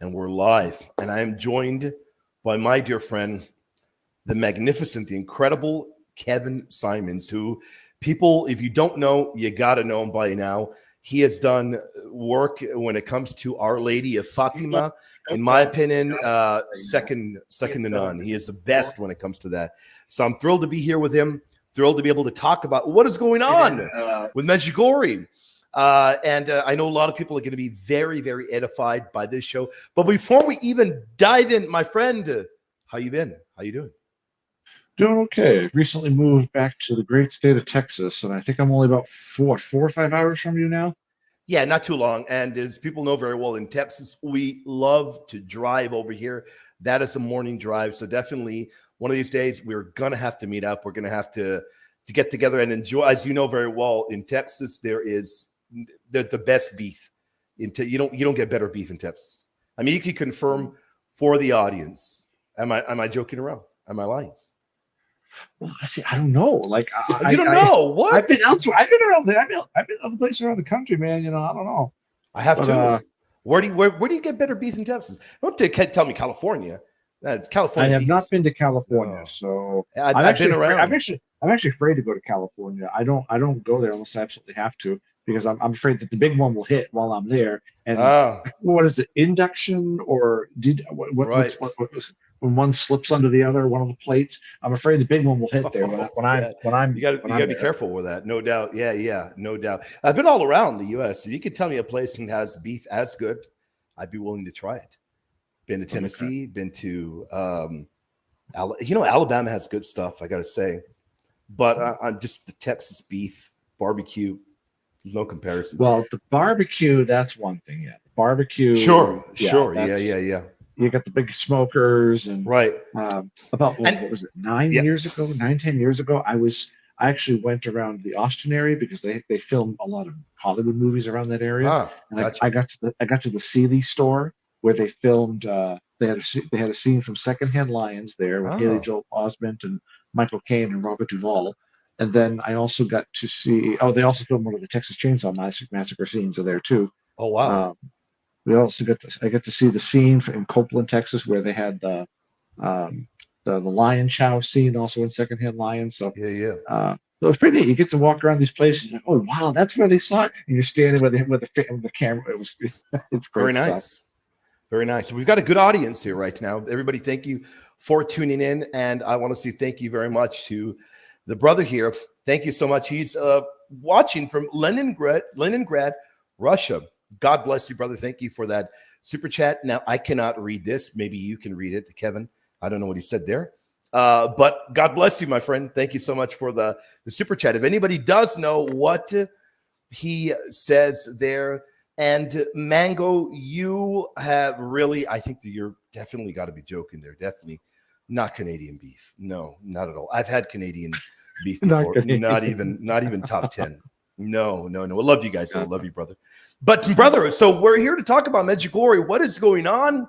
and we're live. And I am joined by my dear friend, the magnificent, the incredible Kevin Simons, who people, if you don't know, you got to know him by now. He has done work when it comes to Our Lady of Fatima. In my opinion, second to none. He is the best when it comes to that. So I'm thrilled to be here with him. Thrilled to be able to talk about what is going on with Međugorje. And I know a lot of people are going to be very, very edified by this show. But before we even dive in, my friend, how you been? How you doing? Doing okay. Recently moved back to the great state of Texas, and I think I'm only about 4 or 5 hours from you now. Yeah, not too long. And as people know very well, in Texas, we love to drive over here. That is a morning drive. So definitely one of these days, we're going to have to meet up. We're going to have to get together and enjoy. As you know very well, in Texas, there's the best beef. You don't get better beef in Texas. I mean, you can confirm for the audience. Am I joking around? Am I lying? Well, I don't know. Like, you don't know what? I've been elsewhere. I've been around. I've been other places around the country, man. I don't know. I have to. Where do you get better beef in Texas? Don't tell me California. California. I have not been to California, so I've been around. I'm actually afraid to go to California. I don't go there unless I absolutely have to, because I'm afraid that the big one will hit while I'm there. And what is it? Induction or what when one slips under the other, one of the plates. I'm afraid the big one will hit there when I'm. You got to be careful with that, no doubt. Yeah, no doubt. I've been all around the U.S. If you could tell me a place that has beef as good, I'd be willing to try it. Been to Tennessee, been to Alabama has good stuff, I got to say, but I'm just the Texas beef barbecue. There's no comparison. Well, the barbecue, that's one thing. Yeah, the barbecue. Sure. Yeah. You got the big smokers and right. What was it? 9 years ago, 10 years ago, I actually went around the Austin area because they film a lot of Hollywood movies around that area. And gotcha. I got to the Sealy store where they filmed. They had a scene from Secondhand Lions there with Haley Joel Osment and Michael Caine and Robert Duvall. And then I also got to see. Oh, they also filmed one of the Texas Chainsaw Massacre scenes are there too. Oh wow! We also I got to see the scene in Copeland, Texas, where they had the lion chow scene also in Secondhand Lions. So yeah. So it's pretty neat. You get to walk around these places. And, oh wow, that's where they saw it. And you're standing with the camera. It's great stuff. Very nice. We've got a good audience here right now. Everybody, thank you for tuning in, and I want to say thank you very much to the brother here. Thank you so much. He's watching from Leningrad, Russia. God bless you, brother. Thank you for that super chat. Now, I cannot read this. Maybe you can read it, Kevin. I don't know what he said there. But God bless you, my friend. Thank you so much for the super chat. If anybody does know what he says there, and Mango, you have really, I think that you're definitely got to be joking there. Definitely not Canadian beef. No, not at all. I've had Canadian beef before. Not even top 10. No. I love you guys. I love you, brother. But brother, so we're here to talk about Medjugorje. What is going on?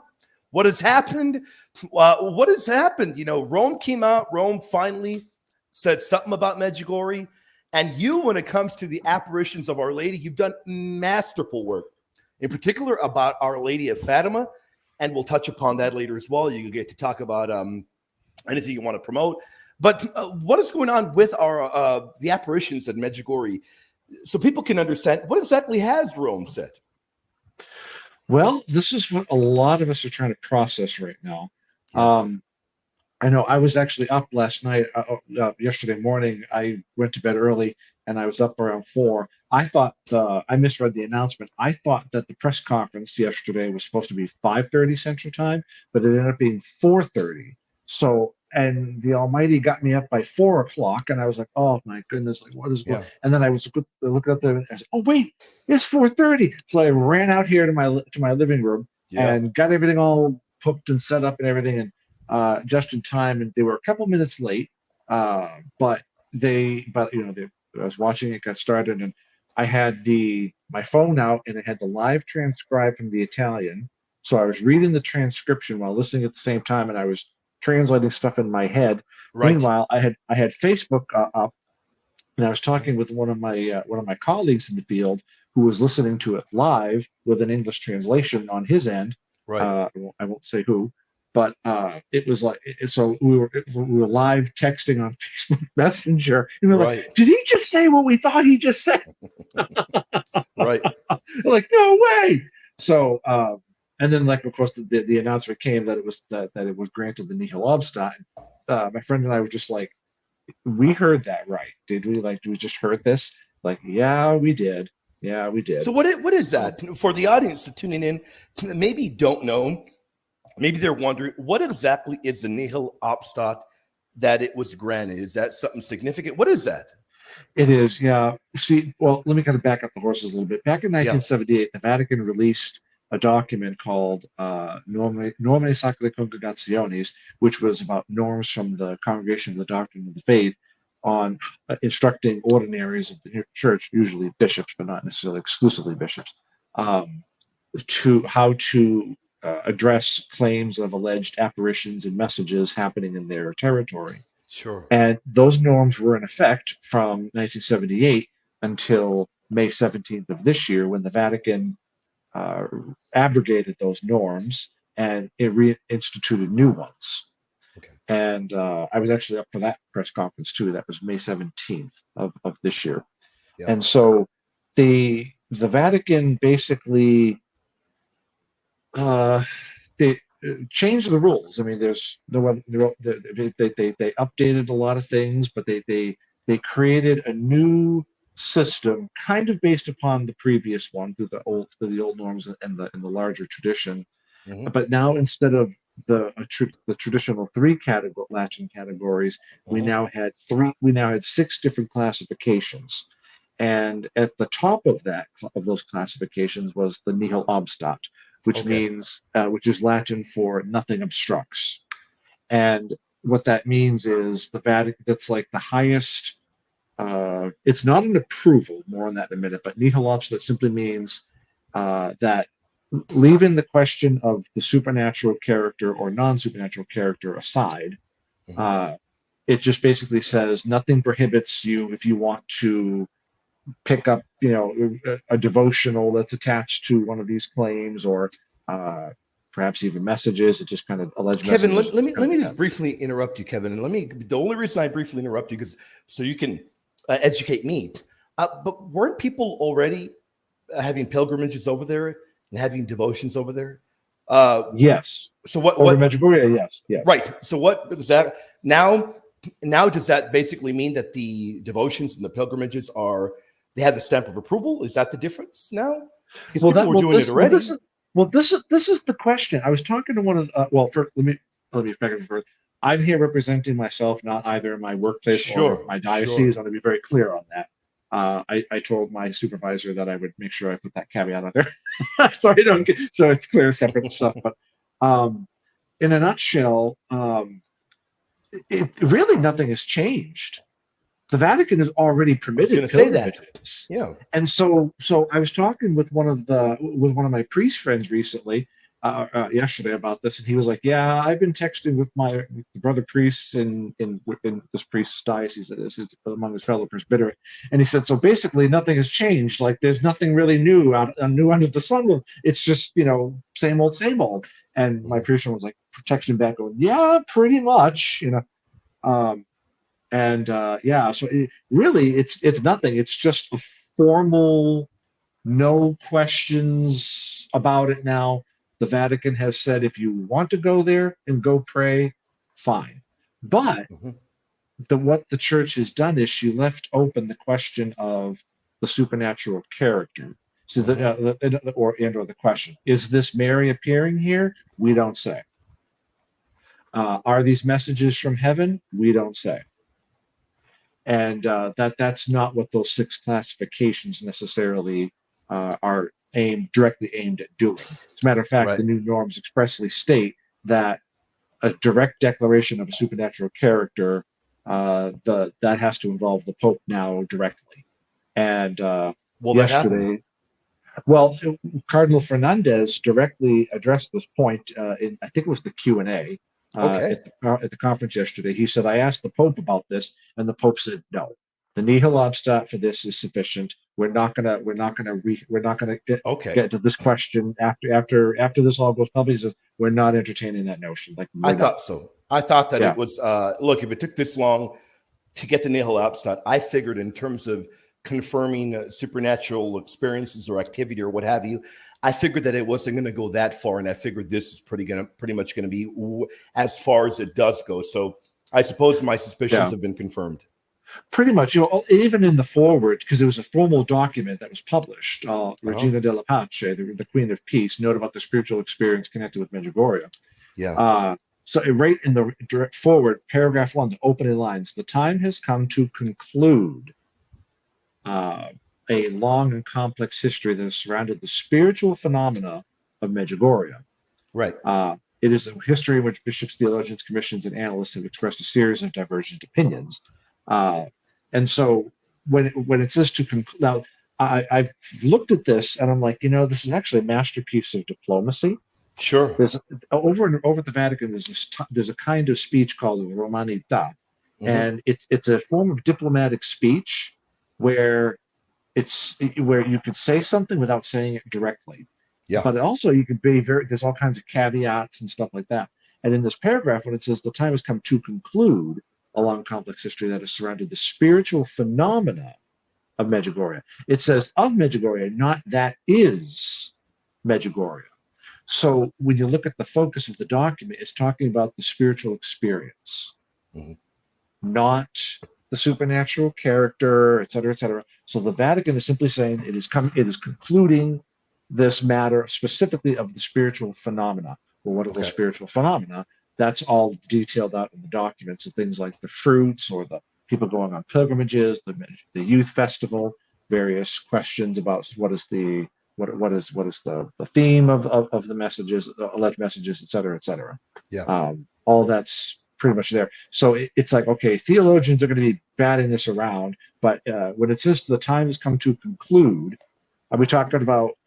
What has happened? What has happened? Rome came out. Rome finally said something about Medjugorje. And you, when it comes to the apparitions of Our Lady, you've done masterful work, in particular about Our Lady of Fatima. And we'll touch upon that later as well. You get to talk about anything you want to promote. But what is going on with our the apparitions at Medjugorje, so people can understand what exactly has Rome said? Well, this is what a lot of us are trying to process right now. I know I was actually up last night. Yesterday morning, I went to bed early, and I was up around 4. I thought I misread the announcement. I thought that the press conference yesterday was supposed to be 5:30 Central Time, but it ended up being 4:30. So, and the Almighty got me up by 4 o'clock, and I was like, "Oh my goodness, like what is going?" And then I was looking up there, and I said, "Oh wait, it's 4:30." So I ran out here to my living room and got everything all hooked and set up and everything, and just in time. And they were a couple minutes late, but I was watching it, got started, and I had my phone out, and it had the live transcribe from the Italian. So I was reading the transcription while listening at the same time, and I was translating stuff in my head. Right. Meanwhile, I had Facebook up, and I was talking with one of my colleagues in the field who was listening to it live with an English translation on his end. Right. I won't say who, but it was like, so we were live texting on Facebook Messenger, and we're like, Right. did he just say what we thought he just said? Right. Like, no way. So, and then, like, of course, the announcement came that it was granted the nihil obstat. My friend and I were just like, we heard that right? Did we? Like, we just heard this? Like, yeah, we did. Yeah, we did. So what is that for the audience tuning in? Maybe don't know. Maybe they're wondering what exactly is the nihil obstat that it was granted. Is that something significant? What is that? It is, yeah. See, well, let me kind of back up the horses a little bit. Back in Yeah. 1978, the Vatican released a document called Norme Sacrae Congregationis, which was about norms from the Congregation of the Doctrine of the Faith on instructing ordinaries of the church, usually bishops, but not necessarily exclusively bishops, to how to address claims of alleged apparitions and messages happening in their territory. Sure. And those norms were in effect from 1978 until May 17th of this year, when the Vatican abrogated those norms and it reinstituted new ones. Okay. And I was actually up for that press conference too. That was May 17th of this year. Yeah. And so the Vatican basically they changed the rules. I mean, there's no they updated a lot of things, but they created a new system, kind of based upon the previous one through the old norms and the larger tradition. Mhm. But now, instead of the traditional three Latin categories, we Mhm. now had three. We now had 6 different classifications, and at the top of those classifications was the nihil obstat, which Okay. means which is Latin for nothing obstructs. And what that means is the Vatican, that's like the highest. It's not an approval, more on that in a minute, but nihil obstat simply means that, leaving the question of the supernatural character or non-supernatural character aside, Mhm. it just basically says nothing prohibits you if you want to pick up, a devotional that's attached to one of these claims, or perhaps even messages. It just kind of alleged Kevin, messages. let me just briefly interrupt you, Kevin. And the only reason I briefly interrupt you because so you can educate me. But weren't people already having pilgrimages over there and having devotions over there? Yes. So what? Over What? Medjugorje, yes. Right. So what was that? Now does that basically mean that the devotions and the pilgrimages they have the stamp of approval? Is that the difference now? Because people were doing it already. This is the question. I was talking to one of let me back up first. I'm here representing myself, not either in my workplace or my diocese. I want to be very clear on that. I told my supervisor that I would make sure I put that caveat out there, so it's clear, separate stuff. But in a nutshell, really nothing has changed. The Vatican has already permitted pilgrimages. Yeah. And so I was talking with one of my priest friends recently, yesterday, about this, and he was like, "Yeah, I've been texting with the brother priests in this priest's diocese, that is, among his fellow presbyterate." And he said, "So basically, nothing has changed. Like, there's nothing really new under the sun. It's just, same old, same old." And my priest friend was like texting back, going, "Yeah, pretty much, And so it's nothing. It's just a formal, no questions about it now. The Vatican has said, if you want to go there and go pray, fine. But what the church has done is she left open the question of the supernatural character. So or the question, is this Mary appearing here? We don't say. Are these messages from heaven? We don't say. And that's not what those 6 classifications necessarily are directly aimed at doing. As a matter of fact, the new norms expressly state that a direct declaration of a supernatural character, that has to involve the Pope now directly. And yesterday, Cardinal Fernandez directly addressed this point in, I think it was the Q&A. At the conference yesterday. He said, "I asked the Pope about this, and the Pope said no." The nihil obstat for this is sufficient. We're not gonna Okay. get to this question after this all goes public. Says we're not entertaining that notion. Like I we're not. thought so. I thought that Yeah. it was, look, if it took this long to get the nihil obstat, I figured in terms of confirming supernatural experiences or activity or what have you, I figured that it wasn't going to go that far, and I figured this is pretty much going to be as far as it does go. So I suppose my suspicions have been confirmed. Pretty much, even in the foreword, because it was a formal document that was published, Regina della Pace, the Queen of Peace, note about the spiritual experience connected with Medjugorje. Yeah. So right in the direct forward, paragraph 1, the opening lines, the time has come to conclude a long and complex history that has surrounded the spiritual phenomena of Medjugorje. Right. It is a history in which bishops, theologians, commissions, and analysts have expressed a series of divergent opinions. And so when it says to conclude, now I've looked at this and I'm like, this is actually a masterpiece of diplomacy. Sure. There's over at the Vatican, there's a kind of speech called romanità, and it's a form of diplomatic speech where you could say something without saying it directly. Yeah. But also you can be there's all kinds of caveats and stuff like that. And in this paragraph, when it says the time has come to conclude a long complex history that has surrounded the spiritual phenomena of Medjugorje, it says of Medjugorje, not that is Medjugorje. So when you look at the focus of the document, it's talking about the spiritual experience, not the supernatural character, et cetera, et cetera. So the Vatican is simply saying it is concluding this matter specifically of the spiritual phenomena. Well, what are those spiritual phenomena? That's all detailed out in the documents, of things like the fruits or the people going on pilgrimages, the youth festival, various questions about what is the theme of the messages, alleged messages, et cetera, et cetera. Yeah. All that's pretty much there. So it's like, okay, theologians are going to be batting this around, but when it says the time has come to conclude, are we talking about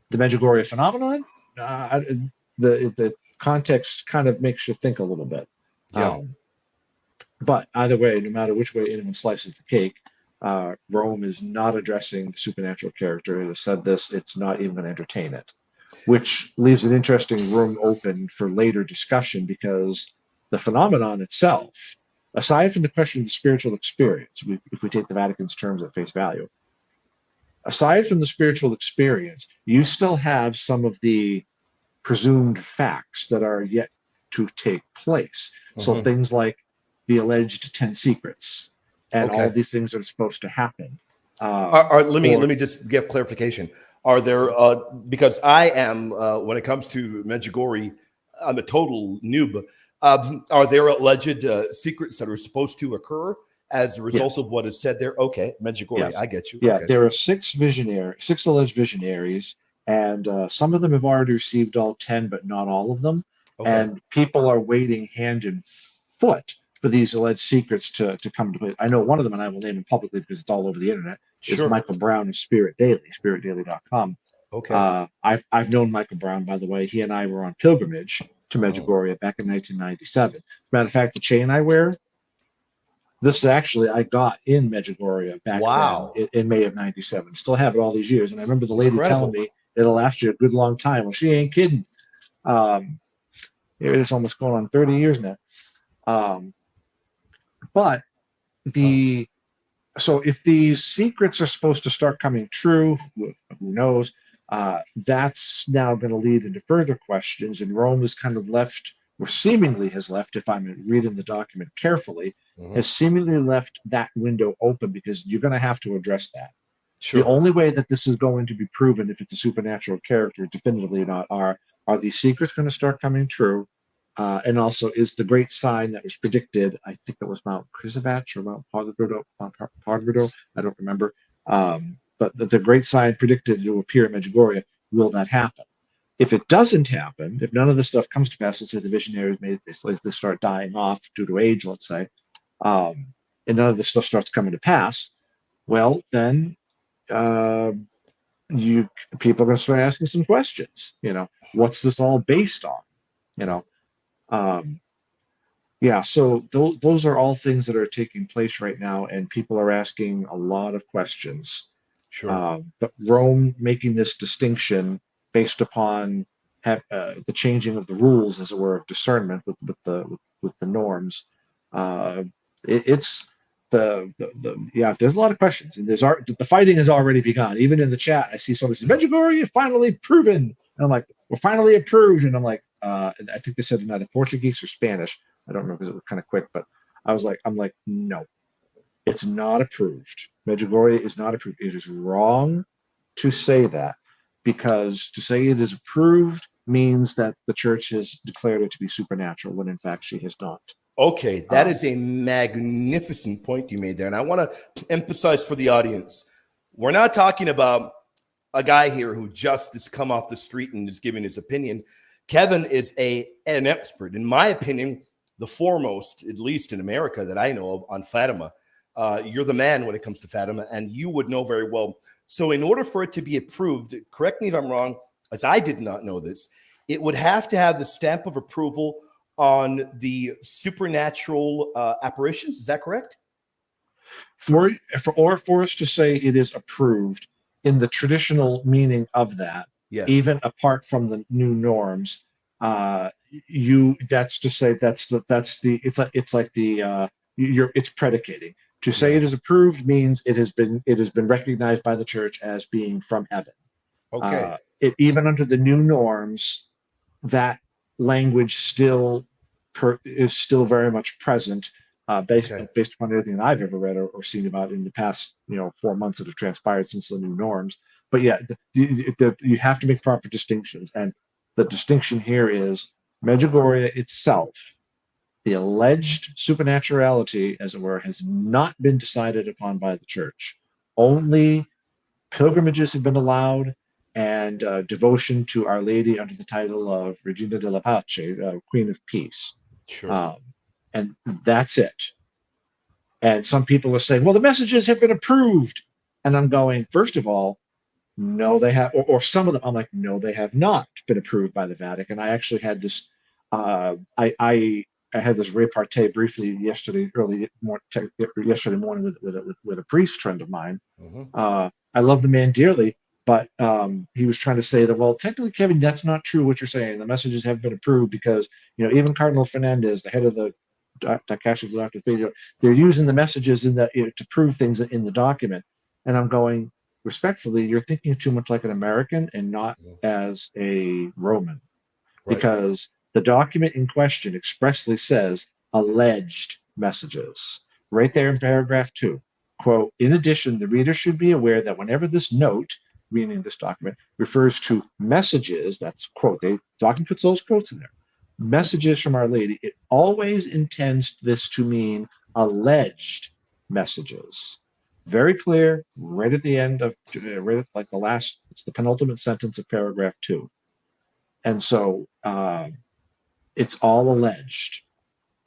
the Medjugorje phenomenon? The context kind of makes you think a little bit. Yeah. But either way, no matter which way anyone slices the cake, Rome is not addressing the supernatural character. It has said this, it's not even going to entertain it, which leaves an interesting room open for later discussion, because the phenomenon itself, aside from the question of the spiritual experience, if we take the Vatican's terms at face value, aside from the spiritual experience, you still have some of the presumed facts that are yet to take place. So things like the alleged 10 secrets and all these things that are supposed to happen. Let me just get clarification. Are there, because I am, when it comes to Medjugorje, I'm a total noob. Are there alleged secrets that are supposed to occur as a result of what is said there? Okay, Medjugorje, I get you. Yeah, there are six alleged visionaries, and some of them have already received all 10, but not all of them. And people are waiting hand and foot for these alleged secrets to come to play. I know one of them, and I will name him publicly because it's all over the internet, is Michael Brown of Spirit Daily, spiritdaily.com. I've known Michael Brown, by the way. He and I were on pilgrimage to Medjugorje back in 1997. As a matter of fact, the chain I wear, this actually I got in Medjugorje back then in May of 97. Still have it all these years. And I remember the lady telling me it'll last you a good long time. Well, she ain't kidding. It is almost going on 30 years now. But so if these secrets are supposed to start coming true, who knows? That's now going to lead into further questions, and Rome is kind of left, or seemingly has left, if I'm reading the document carefully, has seemingly left that window open, because you're going to have to address that. The only way that this is going to be proven, if it's a supernatural character, definitively not, are these secrets going to start coming true? And also, is the great sign that was predicted, I think it was Mount Krizavac or Mount Podgrido, I don't remember, but the great sign predicted to appear in Medjugorje, will that happen? If it doesn't happen, if none of this stuff comes to pass, let's say the visionaries they start dying off due to age, let's say, and none of this stuff starts coming to pass, well, then people are going to start asking some questions. What's this all based on? Yeah, so those are all things that are taking place right now, and people are asking a lot of questions. Sure. But Rome making this distinction based upon the changing of the rules, as it were, of discernment with the norms. Uh, it's yeah. There's a lot of questions, and the fighting has already begun. Even in the chat, I see somebody say Medjugorje finally proven, and I'm like, we're finally approved, and I'm like, I think they said in either Portuguese or Spanish. I don't know because it was kind of quick, but I'm like, no, it's not approved. Medjugorje is not approved. It is wrong to say that, because to say it is approved means that the church has declared it to be supernatural when in fact she has not. Okay, that is a magnificent point you made there. And I want to emphasize for the audience, we're not talking about a guy here who just has come off the street and is giving his opinion. Kevin is an expert, in my opinion, the foremost, at least in America that I know of, on Fatima. You're the man when it comes to Fatima, and you would know very well. So in order for it to be approved, correct me if I'm wrong, as I did not know this, it would have to have the stamp of approval on the supernatural apparitions. Is that correct? For us to say it is approved in the traditional meaning of that, Yes. Even apart from the new norms, that's to say it's predicating. To say it is approved means it has been recognized by the church as being from heaven. Okay. Even under the new norms, that language is still very much present, based upon everything that I've ever read or seen about in the past 4 months that have transpired since the new norms. But yeah, you have to make proper distinctions, and the distinction here is Medjugorje itself, the alleged supernaturality, as it were, has not been decided upon by the church. Only pilgrimages have been allowed, and devotion to Our Lady under the title of Regina della Pace, Queen of Peace. Sure. And that's it. And some people are saying, well, the messages have been approved. And I'm going, first of all, no, they have, or some of them, I'm like, no, they have not been approved by the Vatican. I actually had this, I had this repartee briefly yesterday morning with a priest friend of mine. Mm-hmm. I love the man dearly, but he was trying to say that, well, technically, Kevin, that's not true what you're saying. The messages have been approved because, even Cardinal Fernandez, the head of the Cache of the Doctor of Faith, they're using the messages in that to prove things in the document. And I'm going, respectfully, you're thinking too much like an American and not as a Roman, because the document in question expressly says alleged messages right there in paragraph 2. Quote, in addition, the reader should be aware that whenever this note, meaning this document, refers to messages, that's quote, the document puts those quotes in there, messages from Our Lady, it always intends this to mean alleged messages. Very clear, right at the end of, it's the penultimate sentence of paragraph 2. And so it's all alleged.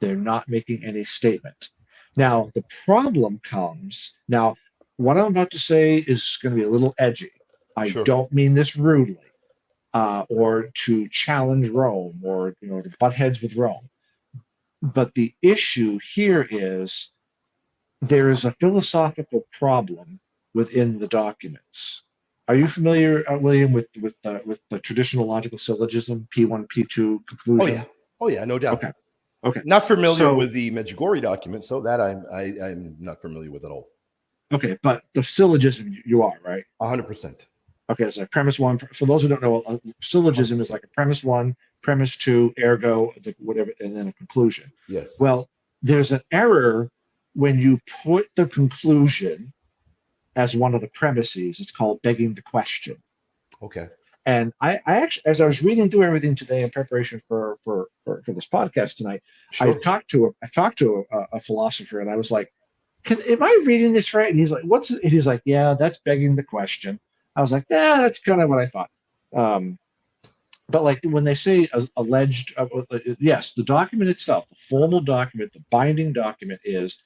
They're not making any statement. Now, the problem comes, what I'm about to say is going to be a little edgy. I don't mean this rudely or to challenge Rome or, to butt heads with Rome. But the issue here is there is a philosophical problem within the documents. Are you familiar, William, with the traditional logical syllogism, P1, P2 conclusion? Oh yeah, no doubt. Okay. Not familiar with the Međugorje document, so that I'm not familiar with at all. Okay, but the syllogism you are, right? 100%. Okay, so premise 1. For those who don't know, a syllogism 100%. Is like a premise 1, premise 2, ergo, whatever, and then a conclusion. Yes. Well, there's an error when you put the conclusion as one of the premises. It's called begging the question. Okay. And I actually, as I was reading through everything today in preparation for this podcast tonight, I talked to a philosopher, and I was like, am I reading this right? And he's like, what's it? And he's like, yeah, that's begging the question. I was like, yeah, that's kind of what I thought. But like when they say alleged, yes, the document itself, the formal document, the binding document is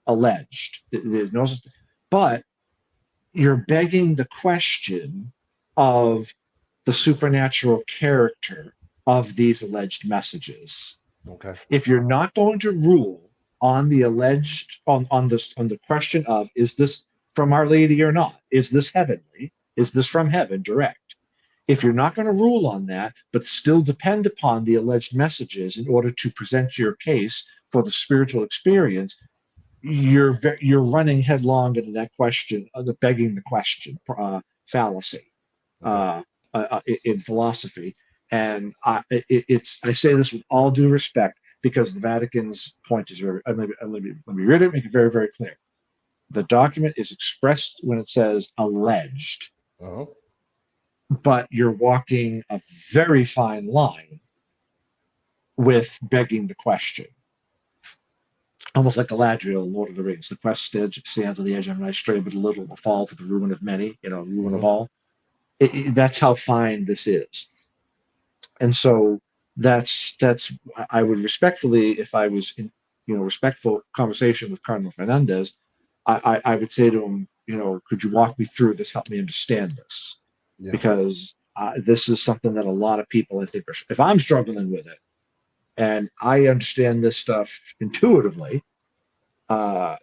alleged. There's no, but you're begging the question of the supernatural character of these alleged messages. Okay. If you're not going to rule on the alleged on the question of, is this from Our Lady or not? Is this heavenly? Is this from heaven direct? If you're not going to rule on that, but still depend upon the alleged messages in order to present your case for the spiritual experience, you're running headlong into that question, the begging the question fallacy Okay. in philosophy. And I say this with all due respect because the Vatican's point is very. Let me read it. Make it very, very clear. The document is expressed when it says alleged, Uh-huh. but you're walking a very fine line with begging the question. Almost like Galadriel, Lord of the Rings. The quest stands on the edge of an ice stray, but a little will fall to the ruin of many, ruin of all. That's how fine this is. And so that's I would respectfully, if I was in respectful conversation with Cardinal Fernandez, I would say to him, could you walk me through this, help me understand this, because this is something that a lot of people, I think, if I'm struggling with it and I understand this stuff intuitively,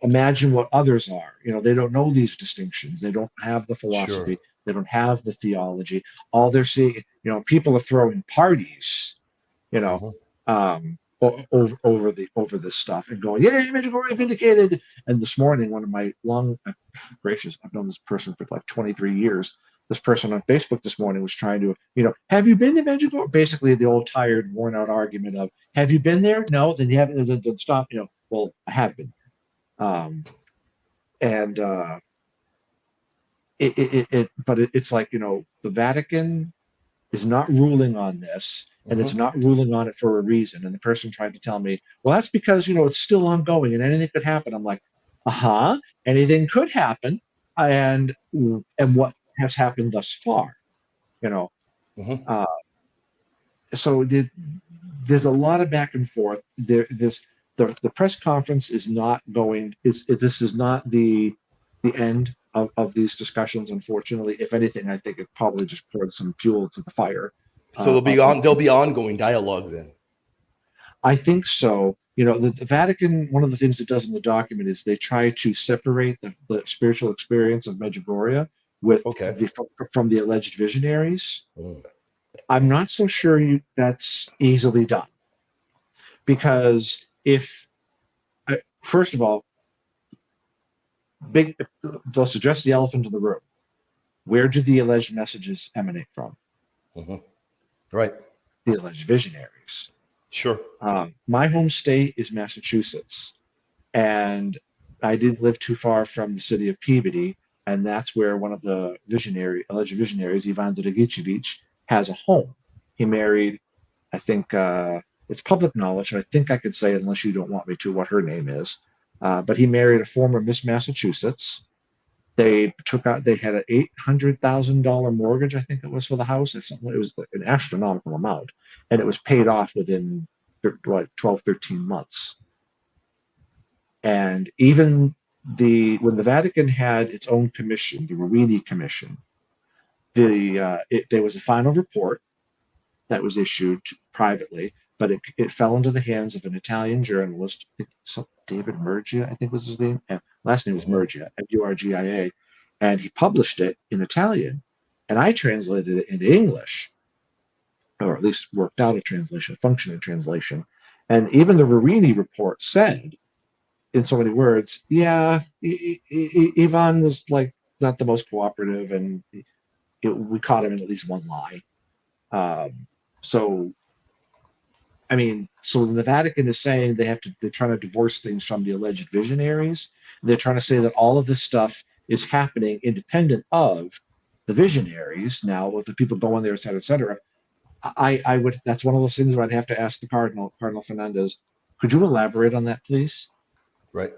imagine what others are. They don't know these distinctions. They don't have the philosophy. Sure. They don't have the theology. All they're seeing, people are throwing parties, over this stuff and going, "Yeah, Međugorje vindicated." And this morning, one of my gracious, I've known this person for like 23 years. This person on Facebook this morning was trying to, have you been to Medjugorje? Basically, the old tired, worn out argument of, have you been there? No, then you haven't. Then stop. Well, I have been. It's like, the Vatican is not ruling on this, and it's not ruling on it for a reason. And the person tried to tell me, well, that's because it's still ongoing and anything could happen. I'm like, anything could happen, and what has happened thus far, so there's a lot of back and forth. The press conference is not going. This is not the end of these discussions, unfortunately. If anything, I think it probably just poured some fuel to the fire. So there'll be ongoing dialogue then. I think so. The Vatican, one of the things it does in the document is they try to separate the spiritual experience of Medjugorje from the alleged visionaries. I'm not so sure that's easily done, because first of all, let's address the elephant in the room. Where do the alleged messages emanate from? Right. The alleged visionaries. Sure. My home state is Massachusetts, and I didn't live too far from the city of Peabody, and that's where one of the alleged visionaries, Ivan Dragicevic, has a home. He married, I think it's public knowledge, and I think I could say it unless you don't want me to, what her name is. But he married a former Miss Massachusetts. They had an $800,000 mortgage, I think it was, for the house. It was an astronomical amount, and it was paid off within 12, 13 months. And even when the Vatican had its own commission, the Ruini Commission, there was a final report that was issued privately, but it fell into the hands of an Italian journalist, David Murgia, I think was his name. Last name was Murgia, Murgia, and he published it in Italian, and I translated it into English, or at least worked out a functioning translation. And even the Ruini report said, in so many words, yeah, Ivan was like not the most cooperative, and we caught him in at least one lie. So the Vatican is saying they're trying to divorce things from the alleged visionaries. They're trying to say that all of this stuff is happening independent of the visionaries. Now, with the people going there, et cetera, et cetera. That's one of those things where I'd have to ask the Cardinal Fernandez, could you elaborate on that, please? Right.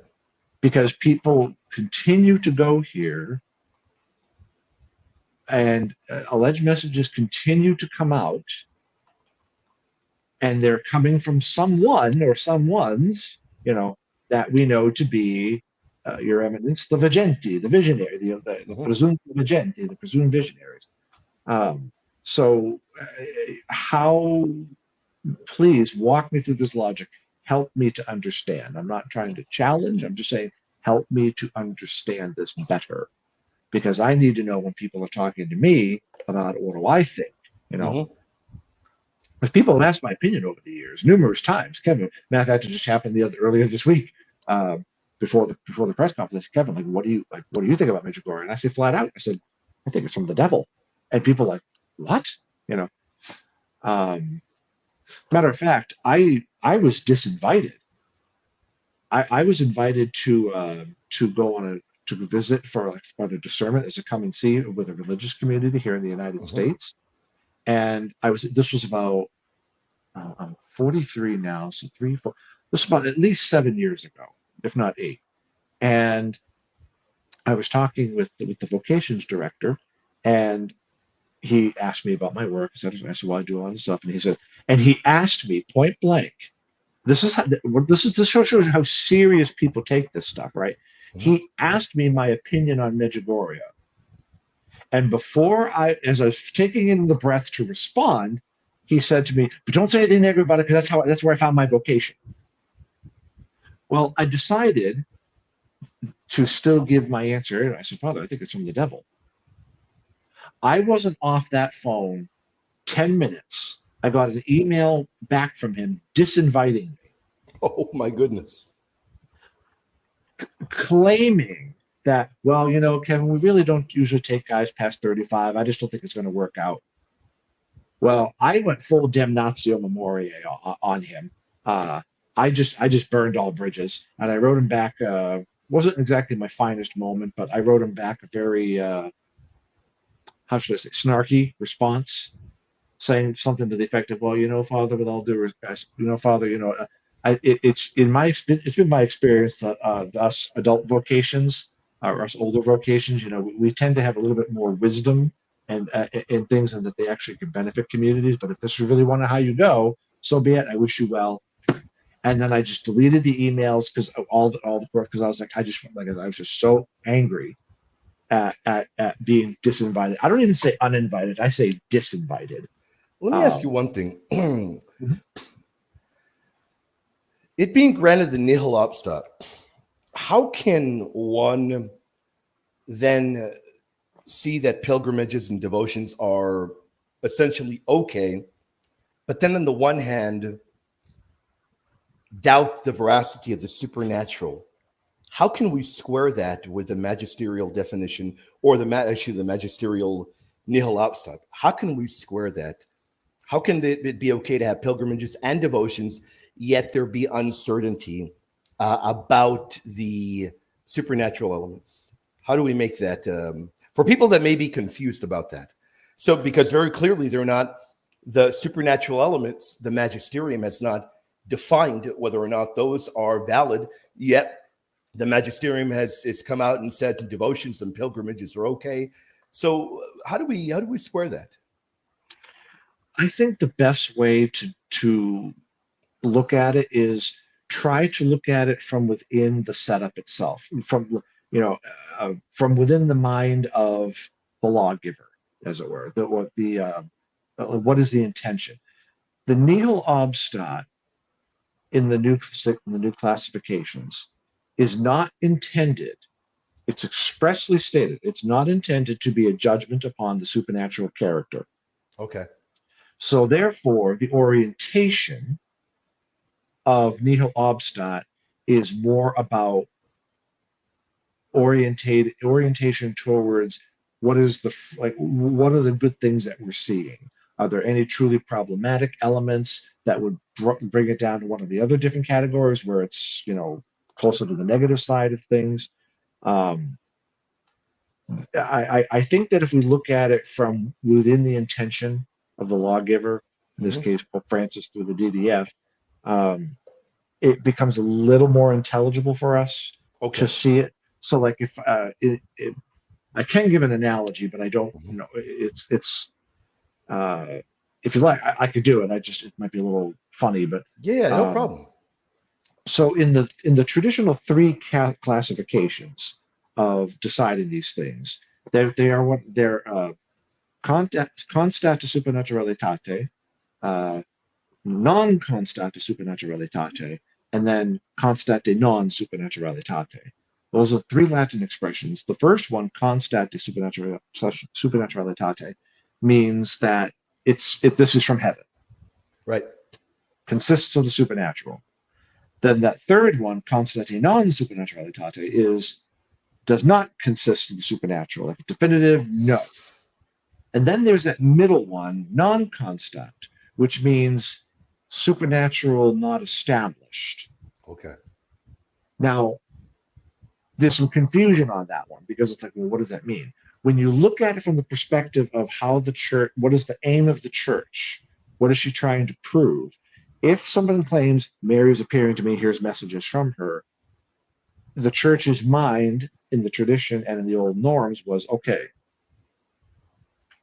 Because people continue to go here, and alleged messages continue to come out, and they're coming from someone or someones, that we know to be, Your Eminence, the Vegenti, the visionary, the presumed Vegenti, the presumed visionaries. So how please walk me through this logic. Help me to understand. I'm not trying to challenge. I'm just saying, help me to understand this better, because I need to know when people are talking to me about what do I think, you know. Mm-hmm. Because people have asked my opinion over the years numerous times. Kevin, matter of fact, it just happened earlier this week, before the press conference. Kevin, like, what do you think about Međugorje? And I said flat out, I said, I think it's from the devil. And people are like, what? You know. Matter of fact, I was disinvited. I was invited to go on to visit for a discernment as a come and see with a religious community here in the United States. And this was about, I'm 43 now, so 3, 4, this was about at least 7 years ago, if not 8. And I was talking with the vocations director, and he asked me about my work. I said, well, I do all this stuff. And he asked me point blank, this shows how serious people take this stuff, right? He asked me my opinion on Medjugorje. And as I was taking in the breath to respond, he said to me, but don't say anything negative about it, because that's where I found my vocation. Well, I decided to still give my answer. And I said, Father, I think it's from the devil. I wasn't off that phone 10 minutes. I got an email back from him disinviting me. Oh, my goodness. Claiming that, well, Kevin, we really don't usually take guys past 35. I just don't think it's going to work out. Well, I went full damnatio memoriae on him. I just burned all bridges, and I wrote him back. Wasn't exactly my finest moment, but I wrote him back a very, how should I say, snarky response, saying something to the effect of, well, Father, with all due respect, Father, it's been my experience that us adult vocations, or us older vocations, we tend to have a little bit more wisdom and in things, and that they actually can benefit communities. But if this is really how you go, so be it. I wish you well. And then I just deleted the emails because I was like, I was just so angry at being disinvited. I don't even say uninvited. I say disinvited. Let me ask you one thing. It being granted the nihil obstat, how can one then see that pilgrimages and devotions are essentially okay, but then on the one hand, doubt the veracity of the supernatural? How can we square that with the magisterial definition, or the magisterial nihil obstat? How can we square that? How can it be okay to have pilgrimages and devotions, yet there be uncertainty about the supernatural elements? How do we make that for people that may be confused about that? So, because very clearly they're not, the supernatural elements, the magisterium has not defined whether or not those are valid, yet the magisterium has come out and said devotions and pilgrimages are okay. So how do we square that? I think the best way to look at it is try to look at it from within the setup itself, from within the mind of the lawgiver, as it were. What is the intention? The nihil obstat in the new classifications is not intended. It's expressly stated. It's not intended to be a judgment upon the supernatural character. Okay. So therefore, the orientation of nihil obstat is more about orientation towards what are the good things that we're seeing. Are there any truly problematic elements that would bring it down to one of the other different categories where it's closer to the negative side of things? I think that if we look at it from within the intention of the lawgiver, in this case Pope Francis through the DDF, it becomes a little more intelligible for us to see it. So, like, if I can give an analogy, but I don't know. If you like, I could do it. It might be a little funny, but no problem. So in the traditional 3 classifications of deciding these things, they're constat to supernaturalitate, non-constate supernaturalitate, and then constate non supernaturalitate. Those are three Latin expressions. The first one, constate supernaturalitate, means that this is from heaven, Right. consists of the supernatural. Then that third one, constate non supernaturalitate, does not consist of the supernatural, like a definitive no. And then there's that middle one, non-constant, which means supernatural not established. Okay. Now, there's some confusion on that one because it's like, well, what does that mean? When you look at it from the perspective of how the church, what is the aim of the church? What is she trying to prove? If someone claims Mary is appearing to me, here's messages from her, the church's mind in the tradition and in the old norms was, okay,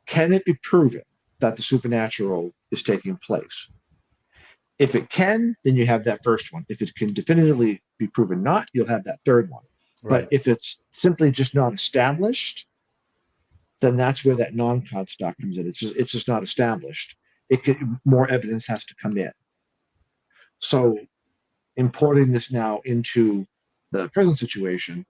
can it be proven that the supernatural is taking place? If it can, then you have that first one. If it can definitively be proven not, you'll have that third one. Right. But if it's simply just not established, then that's where that non-constant comes in. It's just not established. More evidence has to come in. So importing this now into the present situation,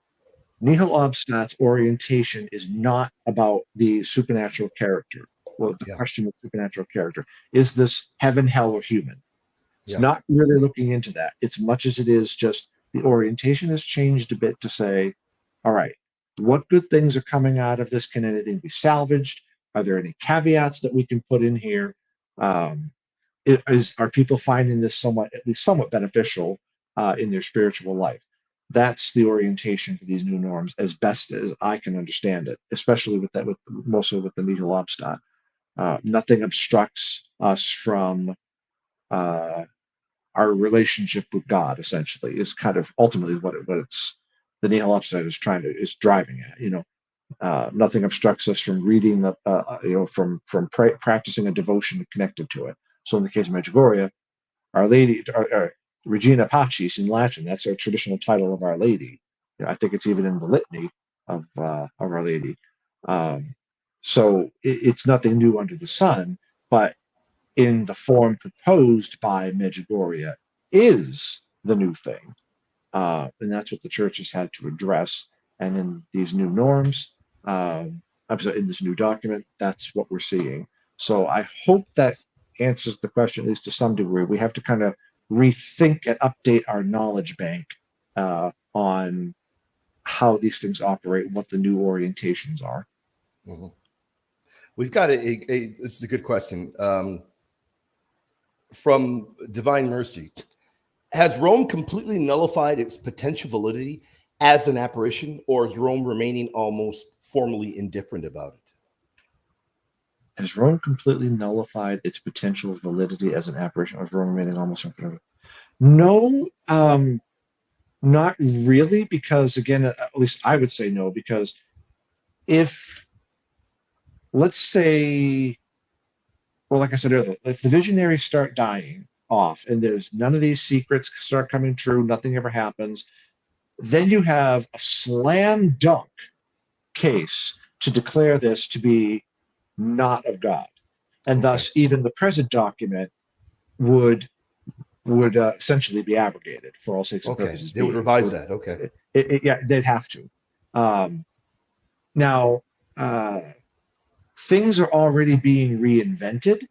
nihil obstat's orientation is not about the supernatural character. Well, the question of supernatural character. Is this heaven, hell, or human? It's not really looking into that. It's much as it is just the orientation has changed a bit to say, all right, what good things are coming out of this? Can anything be salvaged? Are there any caveats that we can put in here? Are people finding this at least somewhat beneficial in their spiritual life? That's the orientation for these new norms, as best as I can understand it, especially mostly with the nihil obstat. Nothing obstructs us from our relationship with God. Essentially, is kind of ultimately what it's the nihil obstat is driving at. Nothing obstructs us from reading from practicing a devotion connected to it. So in the case of Medjugorje, Our Lady, Regina Pacis in Latin, that's our traditional title of Our Lady. I think it's even in the litany of Our Lady. So it's nothing new under the sun, but in the form proposed by Medjugorje is the new thing. And that's what the church has had to address. And in these new norms, in this new document, that's what we're seeing. So I hope that answers the question, at least to some degree. We have to kind of rethink and update our knowledge bank on how these things operate, what the new orientations are. Mm-hmm. We've got this is a good question. From Divine Mercy. Has Rome completely nullified its potential validity as an apparition, or is Rome remaining almost formally indifferent about it? Has Rome completely nullified its potential validity as an apparition, or is Rome remaining almost indifferent? No, not really, because again, at least I would say no, because if, let's say, well, like I said earlier, if the visionaries start dying off and there's none of these secrets start coming true, nothing ever happens, then you have a slam dunk case to declare this to be not of God. And thus even the present document would essentially be abrogated for all sakes and purposes. They would revise that. Okay. Yeah, they'd have to. Now, things are already being reinvented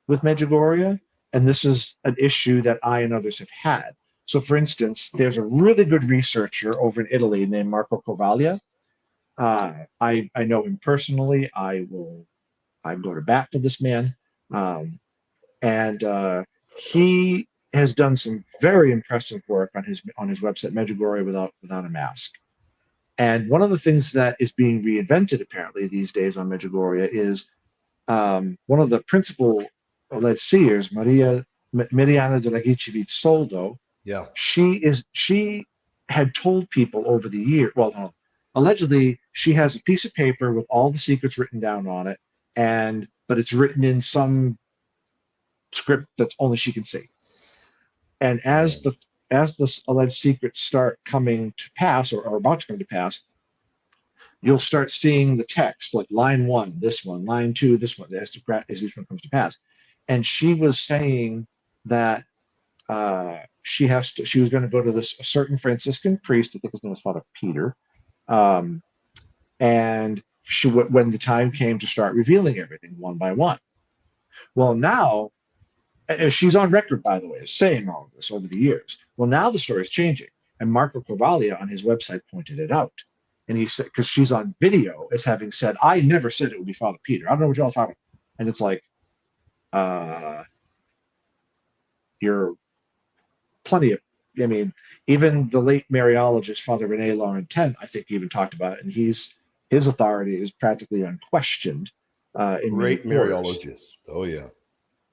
with Medjugorje, and this is an issue that I and others have had. So, for instance, there's a really good researcher over in Italy named Marco Covaglia. I know him personally. I go to bat for this man, and he has done some very impressive work on his website, Medjugorje without a mask. And one of the things that is being reinvented apparently these days on Medjugorje is one of the principal alleged seers, Miriana de la Gicevit Soldo. Yeah. She had told people over the year, allegedly she has a piece of paper with all the secrets written down on it, but it's written in some script that only she can see. And as the alleged secrets start coming to pass, or are about to come to pass, you'll start seeing the text, like line 1, this one, line 2, this one, as each one comes to pass. And she was saying that she was going to go to a certain Franciscan priest, I think his name was Father Peter, and when the time came to start revealing everything one by one. Well, now she's on record, by the way, as saying all of this over the years. Well, now the story is changing, and Marco Cavaglia on his website pointed it out, and he said, because she's on video as having said, "I never said it would be Father Peter. I don't know what y'all talking about," and it's like, you're plenty of. I mean, even the late Mariologist Father Rene Laurentin, I think, even talked about it, and his authority is practically unquestioned. Great Mariologist. Oh yeah.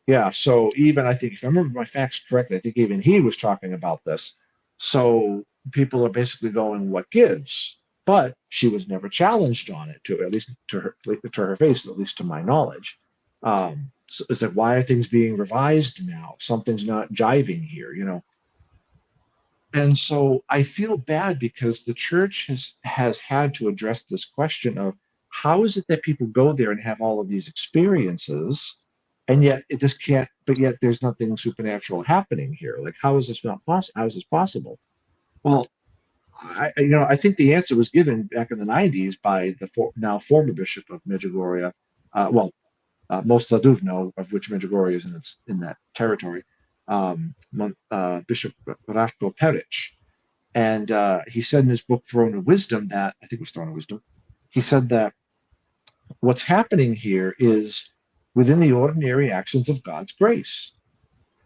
Yeah. So even I think, if I remember my facts correctly, I think even he was talking about this. So people are basically going, "What gives?" But she was never challenged on it, at least to her face, at least to my knowledge. So it's like, why are things being revised now? Something's not jiving here, And so I feel bad because the church has had to address this question of, how is it that people go there and have all of these experiences, and yet yet there's nothing supernatural happening here? Like, how is this not possible? How is this possible? Well, I think the answer was given back in the 90s by the now former bishop of Medjugorje, most Laduvno, of which Medjugorje is in that territory, Bishop Ratko Perich. And he said in his book, Throne of Wisdom, that, I think it was Throne of Wisdom, he said that what's happening here is within the ordinary actions of God's grace.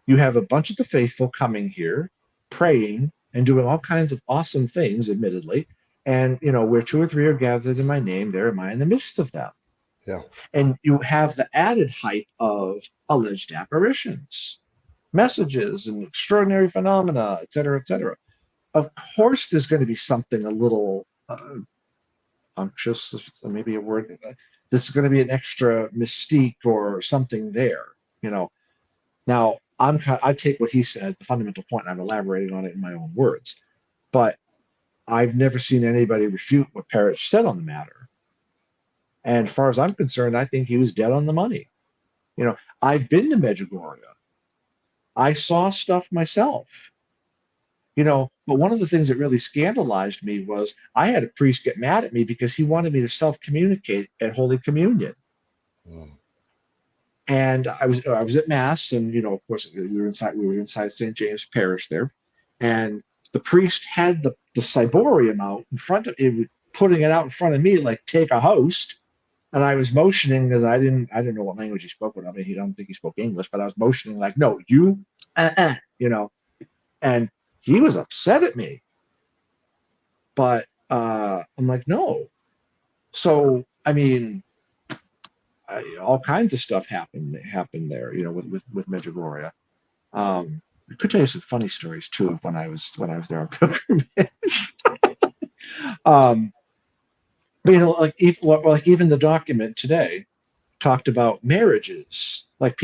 You have a bunch of the faithful coming here, praying and doing all kinds of awesome things, admittedly. And, where 2 or 3 are gathered in my name, there am I in the midst of them. Yeah. And you have the added hype of alleged apparitions, messages, and extraordinary phenomena, et cetera, et cetera. Of course, there's going to be something a little unctuous, maybe a word. There's going to be an extra mystique or something there, Now, I take what he said, the fundamental point, and I'm elaborating on it in my own words. But I've never seen anybody refute what Perich said on the matter. And as far as I'm concerned, I think he was dead on the money. I've been to Medjugorje. I saw stuff myself. But one of the things that really scandalized me was I had a priest get mad at me because he wanted me to self-communicate at Holy Communion. Mm. And I was at Mass, and of course we were inside St. James Parish there, and the priest had the ciborium out in front of it, putting it out in front of me like, "Take a host," and I was motioning, because I didn't know what language he spoke. I don't think he spoke English, but I was motioning like, "No, you," and he was upset at me. But I'm like, no. So I mean, all kinds of stuff happened there, with Medjugorje. I could tell you some funny stories too of when I was there on pilgrimage. But even the document today talked about marriages, like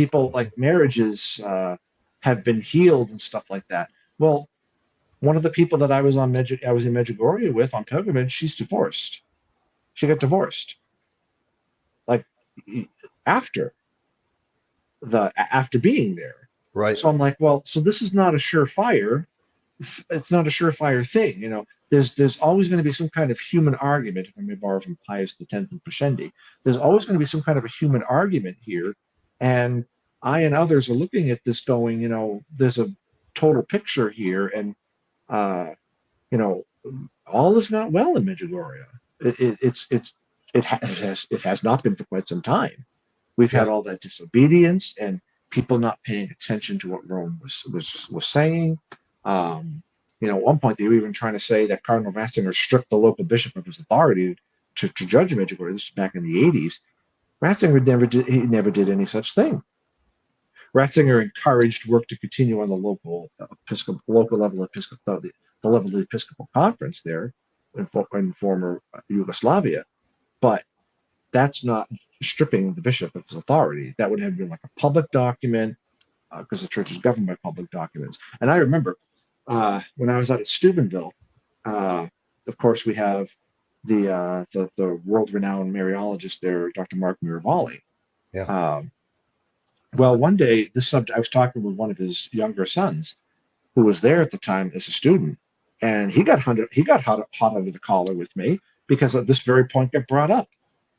marriages have been healed and stuff like that. Well, one of the people that I was in Medjugorje with on pilgrimage, she's divorced. She got divorced, like, after being there. Right. So I'm like, well, so this is not a surefire. It's not a surefire thing, There's always going to be some kind of human argument, if I may borrow from Pius X and Pascendi. There's always going to be some kind of a human argument here, and I and others are looking at this going, there's a total picture here, and all is not well in Medjugorje. It has not been for quite some time. We've had all that disobedience and people not paying attention to what Rome was saying. At one point they were even trying to say that Cardinal Ratzinger stripped the local bishop of his authority to judge Medjugorje. This was back in the 80s. Ratzinger never did any such thing. Ratzinger encouraged work to continue on the local level of the level of the Episcopal Conference there in former Yugoslavia, but that's not stripping the bishop of his authority. That would have been like a public document, because the church is governed by public documents. And I remember when I was out at Steubenville, of course we have the world-renowned Mariologist there, Dr. Mark Miravalli. Yeah. Well, one day, this subject, I was talking with one of his younger sons who was there at the time as a student, and he got hot under the collar with me because of this very point got brought up.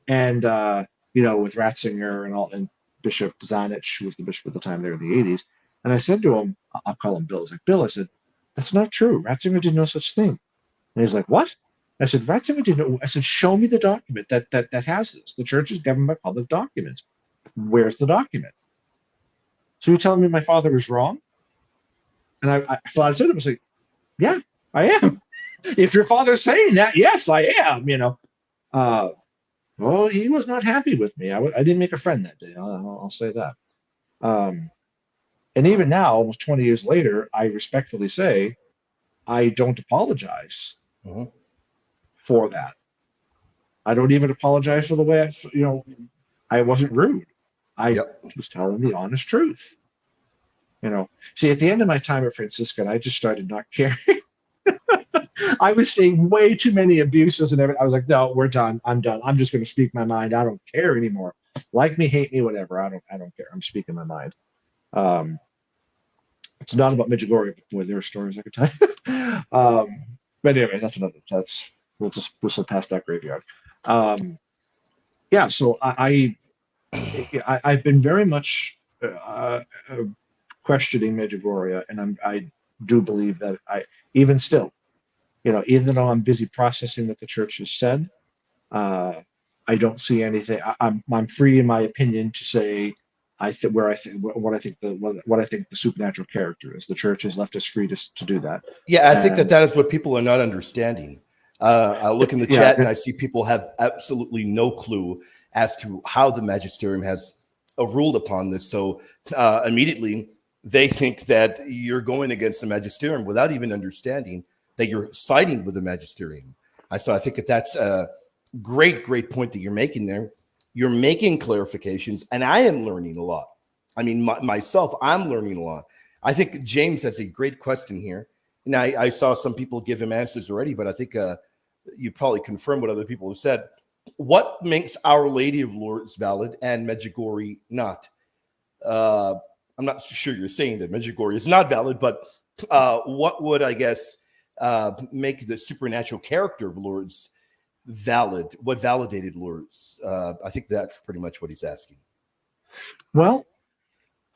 And with Ratzinger and all, and Bishop Zanich, who was the bishop at the time there in the 80s. And I said to him, I'll call him Bill. I was like, Bill, I said, that's not true. Ratzinger did no such thing. And he's like, what? I said, Ratzinger did no. I said, show me the document that has this. The church is governed by public documents. Where's the document? So you're telling me my father is wrong? And I thought I said to him, I was like, yeah, I am. If your father's saying that, yes, I am, Well, he was not happy with me. I didn't make a friend that day. I'll say that. And even now, almost 20 years later, I respectfully say I don't apologize for that. I don't even apologize for the way I wasn't rude. I was telling the honest truth. See, at the end of my time at Franciscan, I just started not caring. I was seeing way too many abuses and everything. I was like, no, we're done. I'm done. I'm just going to speak my mind. I don't care anymore. Like me, hate me, whatever. I don't care. I'm speaking my mind. It's not about Medjugorje, but boy, there are stories I could tell you. But anyway, we'll just whistle past that graveyard. So I've been very much questioning Medjugorje, and I do believe that even still, even though I'm busy processing what the church has said, I don't see anything. I'm free in my opinion to say what I think the supernatural character is. The church has left us free to do that. Yeah, I think that is what people are not understanding. I look in the chat and I see people have absolutely no clue as to how the magisterium has ruled upon this. So immediately they think that you're going against the magisterium without even understanding that you're siding with the magisterium. So I think that's a great point that you're making there. You're making clarifications, and I am learning a lot. I mean, myself, I'm learning a lot. I think James has a great question here. And I saw some people give him answers already, but I think you probably confirm what other people have said. What makes Our Lady of Lourdes valid and Medjugorje not? I'm not sure you're saying that Medjugorje is not valid, but what would, I guess, make the supernatural character of Lourdes valid? What validated Lourdes? I think that's pretty much what he's asking. Well,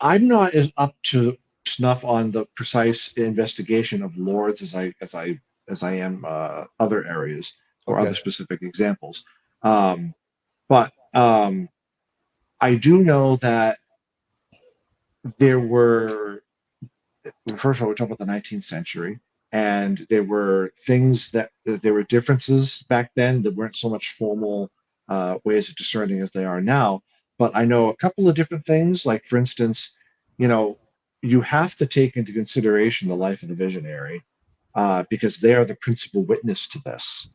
I'm not as up to snuff on the precise investigation of Lourdes as I am other areas or other specific examples. But I do know that there were, first of all, we're talking about the 19th century, and there were there were differences back then that weren't so much formal ways of discerning as they are now. But I know a couple of different things, like, for instance, you have to take into consideration the life of the visionary because they are the principal witness to this.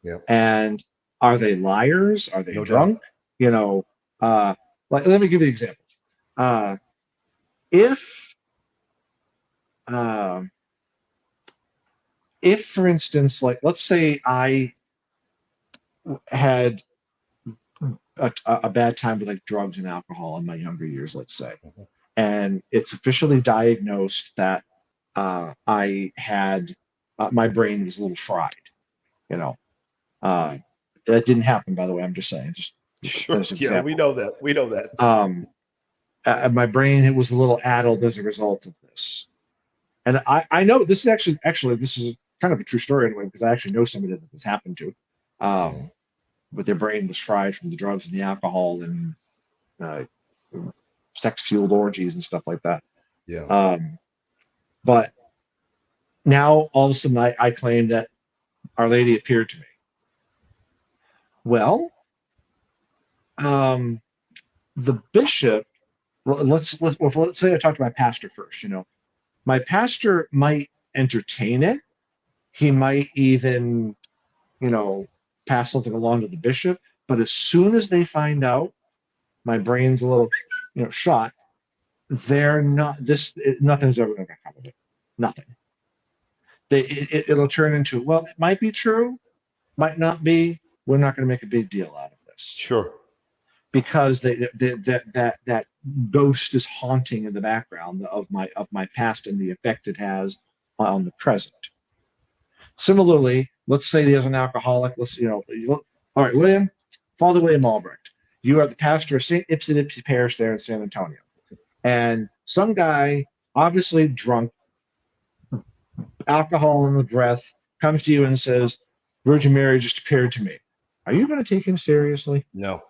Yeah. And are they liars? Are they drunk? Like, let me give you an example. If, for instance, like, let's say I had a bad time with, like, drugs and alcohol in my younger years, let's say, and it's officially diagnosed that I had my brain was a little fried. That didn't happen, by the way. I'm just saying. Sure. Yeah, we know that. My brain was a little addled as a result of this. And I know this is actually this is kind of a true story anyway, because I actually know somebody that this happened to. But their brain was fried from the drugs and the alcohol and sex-fueled orgies and stuff like that. Yeah. But now all of a sudden I claim that Our Lady appeared to me. Well, the bishop. Let's say I talk to my pastor first. My pastor might entertain it. He might even, pass something along to the bishop. But as soon as they find out my brain's a little, shot, they're not. Nothing's ever going to come of it. Nothing. It'll turn into, well, it might be true, might not be. We're not going to make a big deal out of this. Sure. because that ghost is haunting in the background of my past and the effect it has on the present. Similarly, let's say there's an alcoholic. All right, William, Father William Albrecht, you are the pastor of St. Ipsy Parish there in San Antonio. And some guy, obviously drunk, alcohol in the breath, comes to you and says, Virgin Mary just appeared to me. Are you going to take him seriously? No.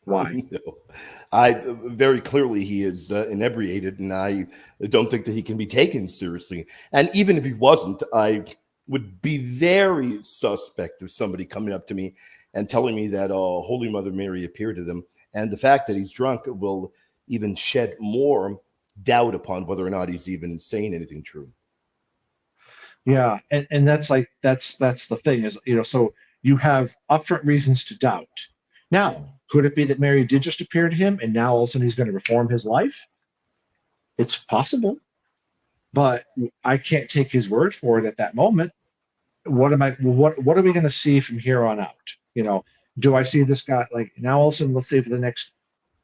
Why? No. I very clearly he is inebriated, and I don't think that he can be taken seriously. And even if he wasn't, I would be very suspect of somebody coming up to me and telling me that Holy Mother Mary appeared to them. And the fact that he's drunk will even shed more doubt upon whether or not he's even saying anything true. Yeah, and that's the thing is, so you have upfront reasons to doubt. Now, could it be that Mary did just appear to him and now all of a sudden he's going to reform his life? It's possible, but I can't take his word for it at that moment. What are we going to see from here on out? Do I see this guy, like, now all of a sudden, let's say for the next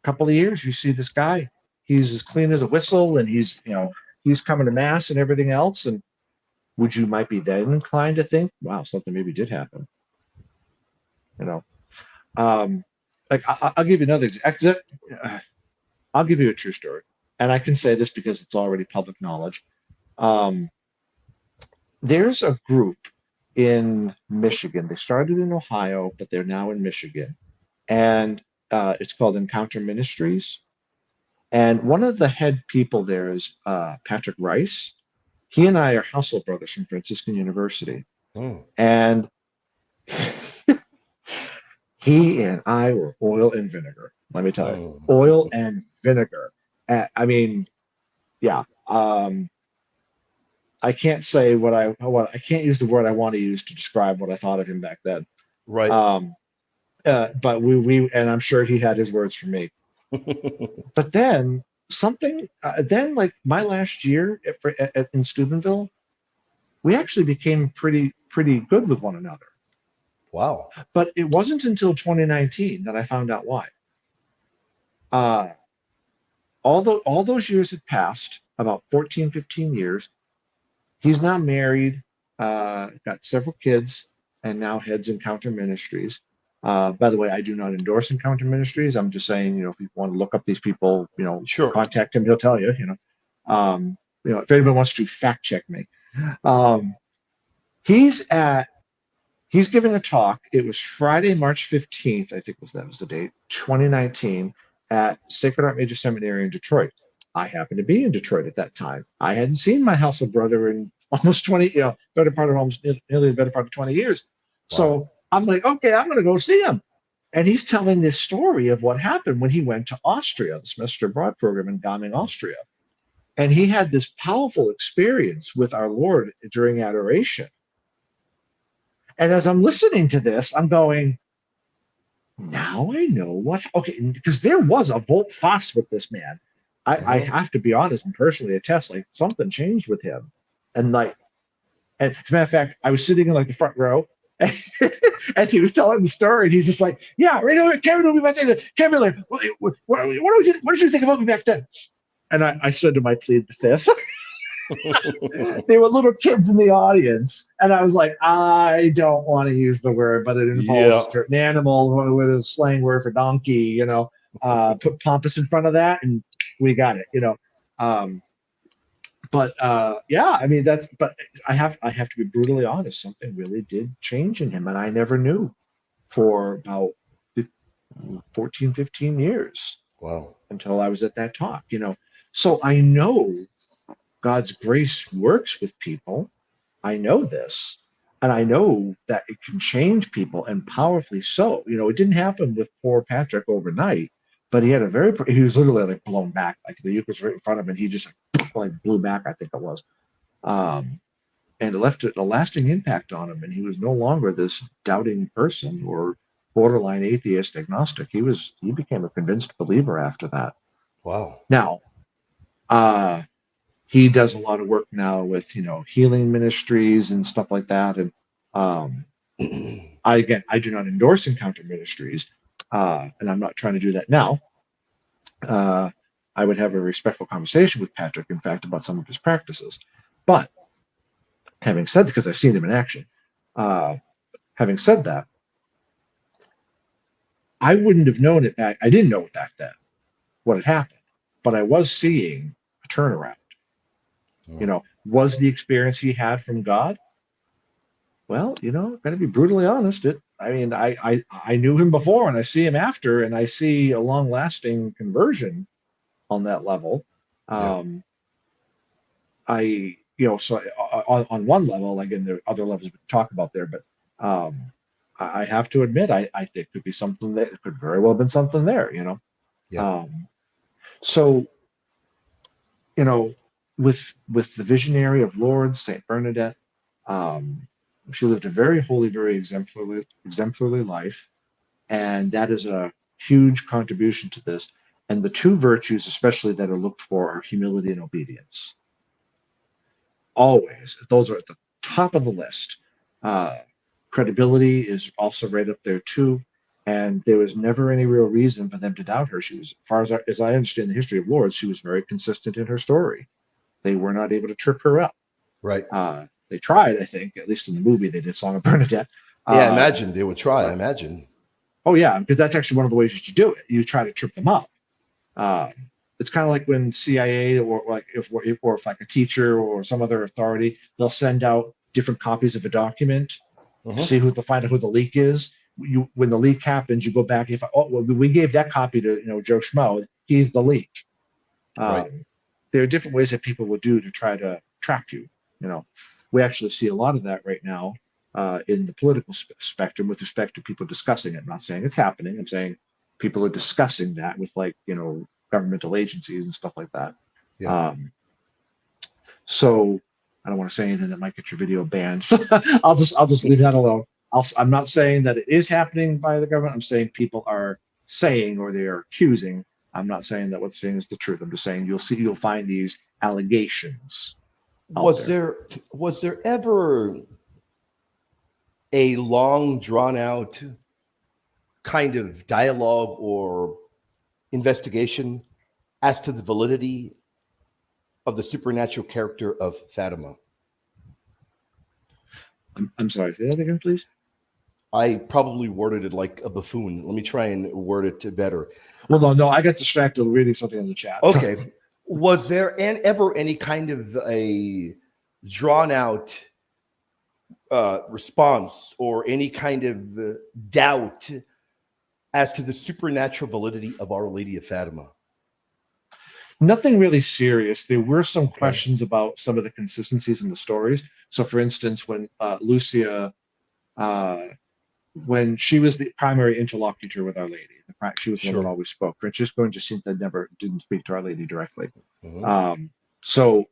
couple of years, you see this guy, he's as clean as a whistle, and he's coming to mass and everything else, and might be then inclined to think, wow, something maybe did happen. Like I'll give you another example. I'll give you a true story, and I can say this because it's already public knowledge. There's a group in Michigan. They started in Ohio, but they're now in Michigan, and it's called Encounter Ministries. And one of the head people there is Patrick Rice. He and I are household brothers from Franciscan University, and he and I were oil and vinegar. Let me tell you, oil and vinegar. I mean, yeah. I can't say what I can't use the word I want to use to describe what I thought of him back then. Right. But we and I'm sure he had his words for me. But then then like my last year in Steubenville, we actually became pretty good with one another. Wow. But it wasn't until 2019 that I found out why. All those years had passed, about 14, 15 years. He's now married, got several kids, and now heads Encounter Ministries. By the way, I do not endorse Encounter Ministries. I'm just saying, if you want to look up these people, sure, contact him. He'll tell you. If anyone wants to fact check me, he's giving a talk. It was Friday, March 15th, I think that was the date, 2019, at Sacred Heart Major Seminary in Detroit. I happened to be in Detroit at that time. I hadn't seen my household brother in almost 20, nearly the better part of 20 years. Wow. So I'm like, okay, I'm going to go see him. And he's telling this story of what happened when he went to Austria, the semester abroad program in Gaming, Austria. And he had this powerful experience with our Lord during adoration. And as I'm listening to this, I'm going, now I know what, okay, because there was a volte face with this man. I have to be honest and personally attest, like something changed with him. And as a matter of fact, I was sitting in like the front row as he was telling the story, and he's just like, yeah, right over, Kevin will be back there. Kevin, like, what did you think about me back then? And I said to my plead the fifth. There were little kids in the audience, and I was like, I don't want to use the word, but it involves a certain animal with a slang word for donkey, put pompous in front of that, and we got it, but I mean, but I have to be brutally honest, something really did change in him, and I never knew for about 14, 15 years. Wow. Until I was at that talk, so I know God's grace works with people. I know this, and I know that it can change people, and powerfully so. It didn't happen with poor Patrick overnight, but he was literally like blown back, like the Eucharist right in front of him, and he just like blew back, I think it was. And it left a lasting impact on him, and he was no longer this doubting person or borderline atheist agnostic. He became a convinced believer after that. Wow. Now, he does a lot of work now with, healing ministries and stuff like that. And I do not endorse Encounter Ministries, and I'm not trying to do that now. I would have a respectful conversation with Patrick, in fact, about some of his practices. But having said, because I've seen him in action, having said that, I wouldn't have known it back. I didn't know it back then, what had happened, but I was seeing a turnaround. You know, was the experience he had from God? Well, you know, got to be brutally honest. I knew him before, and I see him after, and I see a long-lasting conversion on that level. So on one level, again, there are other levels we can talk about there, but I have to admit, I think could be something that it could very well have been something there, you know. So, you know, with the visionary of Lourdes, Saint Bernadette, she lived a very holy, very exemplary life, and that is a huge contribution to this. And the two virtues, especially that are looked for, are humility and obedience. Always, those are at the top of the list. Credibility is also right up there too, and there was never any real reason for them to doubt her. She was, as far as I understand the history of Lourdes, she was very consistent in her story. They were not able to trip her up. Right. They tried, I think, at least in the movie, they did Song of Bernadette. Yeah, I imagine they would try. I imagine. Oh yeah, because that's actually one of the ways that you do it. You try to trip them up. It's kind of like when CIA or like if like a teacher or some other authority, they'll send out different copies of a document to see who to find out who the leak is. When the leak happens, you go back. We gave that copy to Joe Schmo, he's the leak. Right. There are different ways that people will do to try to trap you. We actually see a lot of that right now in the political spectrum with respect to people discussing it. I'm not saying it's happening. I'm saying people are discussing that with governmental agencies and stuff like that. So I don't want to say anything that might get your video banned. I'll just leave that alone. I'm not saying that it is happening by the government. I'm saying people are saying, or they are accusing. I'm not saying that what's saying is the truth. I'm just saying you'll find these allegations. Was there ever a long drawn out kind of dialogue or investigation as to the validity of the supernatural character of Fatima? I'm sorry, say that again, please. I probably worded it like a buffoon. Let me try and word it better. Well, no, I got distracted reading something in the chat. Okay. Was there ever any kind of a drawn out response or any kind of doubt as to the supernatural validity of Our Lady of Fatima? Nothing really serious. There were some questions about some of the consistencies in the stories. So, for instance, when Lucia, when she was the primary interlocutor with Our Lady, she was the one that always spoke. Francisco and Jacinta didn't speak to Our Lady directly. So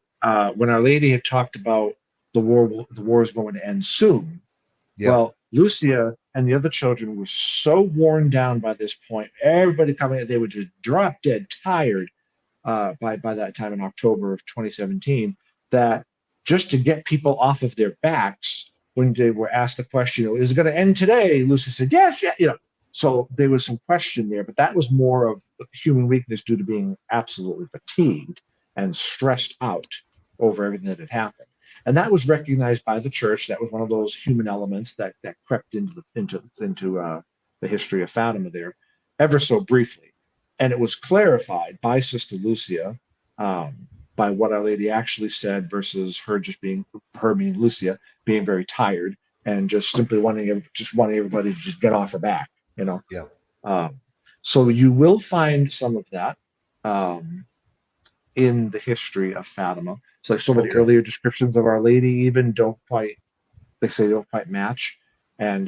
when Our Lady had talked about the war is going to end soon, well, Lucia and the other children were so worn down by this point. Everybody coming, they were just drop dead tired by that time in October of 2017. That just to get people off of their backs, when they were asked the question, is it going to end today? Lucia said, yes, yeah, So there was some question there, but that was more of human weakness due to being absolutely fatigued and stressed out over everything that had happened. And that was recognized by the church. That was one of those human elements that crept into the history of Fatima there, ever so briefly. And it was clarified by Sister Lucia, by what Our Lady actually said versus her meaning Lucia, being very tired and just simply wanting everybody to just get off her back, So you will find some of that in the history of Fatima. So some of the earlier descriptions of Our Lady even don't quite match. And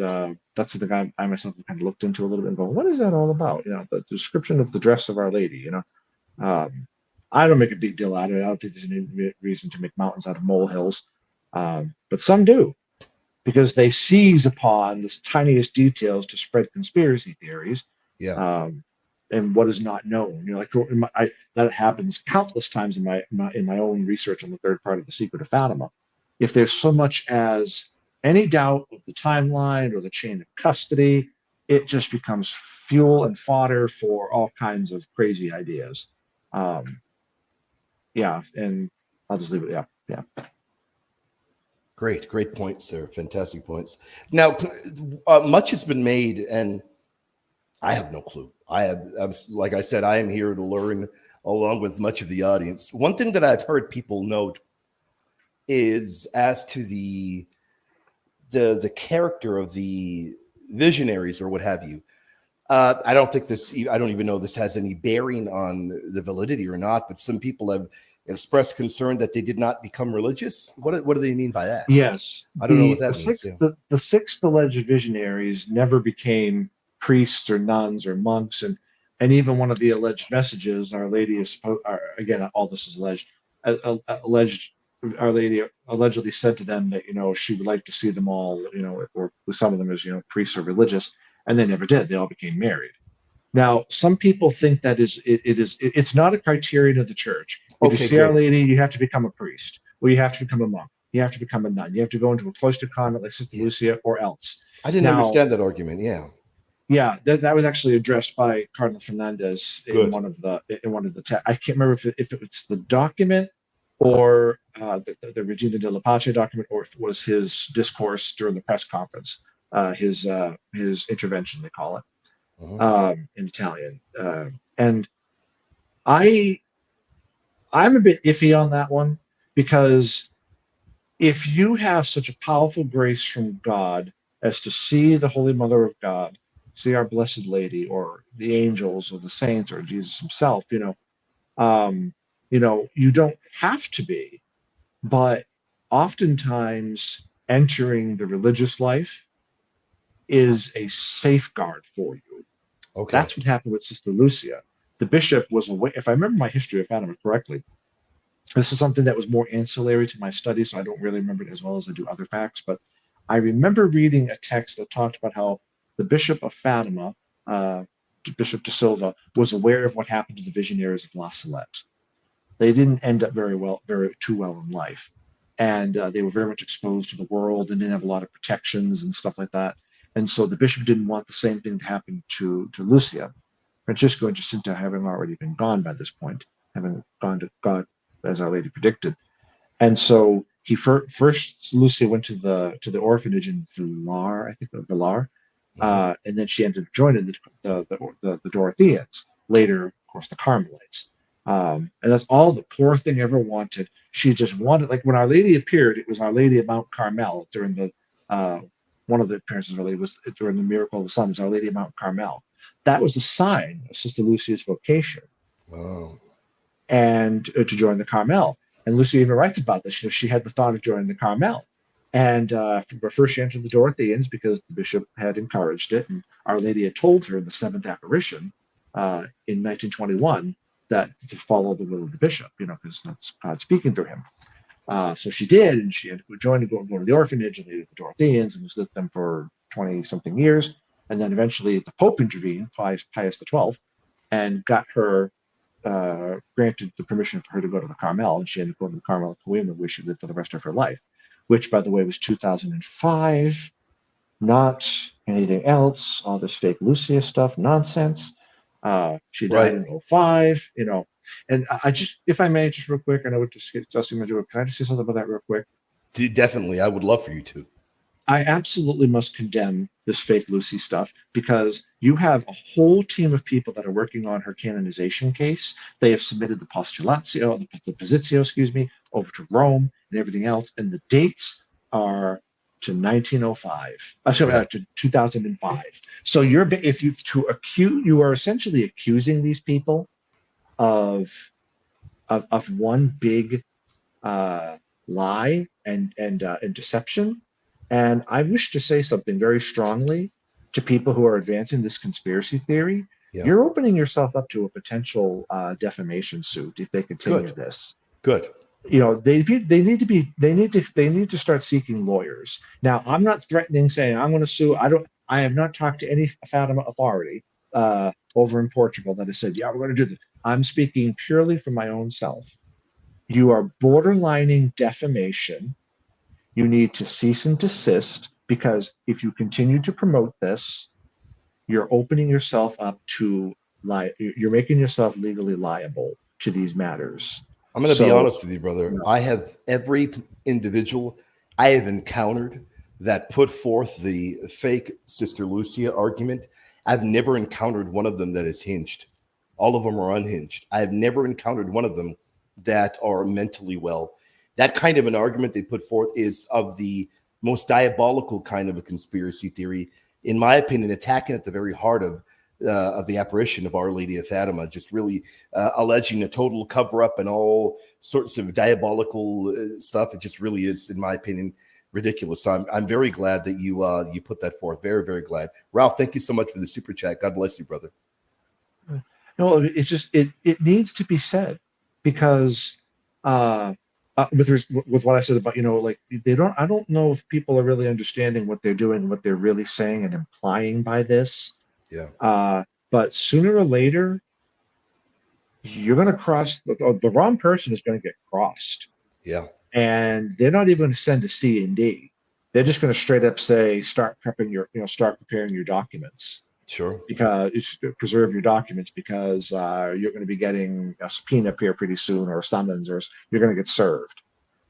that's something I myself have kind of looked into a little bit and going, what is that all about? The description of the dress of Our Lady, I don't make a big deal out of it. I don't think there's any reason to make mountains out of molehills. But some do, because they seize upon the tiniest details to spread conspiracy theories. And what is not known. That happens countless times in my own research on the third part of The Secret of Fatima. If there's so much as any doubt of the timeline or the chain of custody, it just becomes fuel and fodder for all kinds of crazy ideas. Yeah, and I'll just leave it. Yeah. Great points, sir. Fantastic points. Now, much has been made, and I have no clue. Like I said, I am here to learn along with much of the audience. One thing that I've heard people note is as to the character of the visionaries or what have you. I don't even know if this has any bearing on the validity or not, but some people have expressed concern that they did not become religious. What do they mean by that? Yes. I don't know what that means. The six alleged visionaries never became priests or nuns or monks, and even one of the alleged messages, Our Lady is supposed, again, all this is alleged, Our Lady allegedly said to them that, she would like to see them all, or some of them as, priests or religious, and they never did. They all became married. Now, some people think that it's not a criterion of the church. If you see Our Lady, you have to become a priest, or you have to become a monk, you have to become a nun, you have to go into a cloister convent like Sister Lucia, or else. I didn't understand that argument. Yeah, that was actually addressed by Cardinal Fernandez in one of the I can't remember if it's the document or the Regina de la Pace document, or if it was his discourse during the press conference, his intervention, they call it. In Italian, and I'm a bit iffy on that one, because if you have such a powerful grace from God as to see the Holy Mother of God, see Our Blessed Lady, or the angels, or the saints, or Jesus himself, you don't have to be, but oftentimes entering the religious life is a safeguard for you. Okay. That's what happened with Sister Lucia. The bishop was away. If I remember my history of Fatima correctly, this is something that was more ancillary to my studies, so I don't really remember it as well as I do other facts. But I remember reading a text that talked about how the Bishop of Fatima, Bishop de Silva, was aware of what happened to the visionaries of La Salette. They didn't end up too well in life, and they were very much exposed to the world and didn't have a lot of protections and stuff like that. And so the bishop didn't want the same thing to happen to Lucia. Francisco and Jacinta having already been gone by this point, having gone to God as Our Lady predicted. And so he first Lucia went to the orphanage in Villar, I think, Villar, and then she ended up joining the Dorotheans. Later, of course, the Carmelites. And that's all the poor thing ever wanted. She just wanted, like when Our Lady appeared, it was Our Lady of Mount Carmel during the one of the appearances really was during the Miracle of the Sun, was Our Lady of Mount Carmel. That was a sign of Sister Lucia's vocation, and to join the Carmel. And Lucia even writes about this. She had the thought of joining the Carmel, and first she entered the Dorotheans because the bishop had encouraged it, and Our Lady had told her in the seventh apparition in 1921 that to follow the will of the bishop, because that's God speaking through him. So she did, and she had joined to go to the orphanage and the Dorotheans, and was with them for 20-something years. And then eventually the Pope intervened, Pius XII, and got her granted the permission for her to go to the Carmel, and she ended up going to the Carmel at Coimbra, where she lived for the rest of her life, which, by the way, was 2005, not anything else, all this fake Lucia stuff, nonsense. She died in 2005, and I just, if I may, just real quick, I know what discussing Medjugorje. Can I just say something about that real quick? Definitely, I would love for you to. I absolutely must condemn this fake Lucy stuff, because you have a whole team of people that are working on her canonization case. They have submitted the postulatio, the positio, over to Rome and everything else, and the dates are to 1905. To 2005. So you are essentially accusing these people of one big lie and deception. And I wish to say something very strongly to people who are advancing this conspiracy theory. Yeah. You're opening yourself up to a potential defamation suit if they continue this. Good. They need to start seeking lawyers. Now, I'm not threatening, saying I'm going to sue. I have not talked to any Fatima authority over in Portugal that has said, yeah, we're going to do this. I'm speaking purely for my own self. You are borderlining defamation. You need to cease and desist, because if you continue to promote this, you're opening yourself up to you're making yourself legally liable to these matters. I'm going to be So, honest with you, brother. I have every individual I have encountered that put forth the fake Sister Lucia argument. I've never encountered one of them that is hinged. All of them are unhinged. I have never encountered one of them that are mentally well. That kind of an argument they put forth is of the most diabolical kind of a conspiracy theory, in my opinion, attacking at the very heart of the apparition of Our Lady of Fatima, just really alleging a total cover up and all sorts of diabolical stuff. It just really is, in my opinion, ridiculous. So I'm very glad that you put that forth. Very, very glad. Ralph, thank you so much for the super chat. God bless you, brother. No, it's just it needs to be said, because with what I said about, like, I don't know if people are really understanding what they're doing, what they're really saying and implying by this. Yeah. But sooner or later, you're going to cross the wrong person is going to get crossed. Yeah. And they're not even going to send a C&D. They're just going to straight up say, start preparing your documents. Sure. Because preserve your documents, because you're going to be getting a subpoena up here pretty soon, or a summons, or you're going to get served.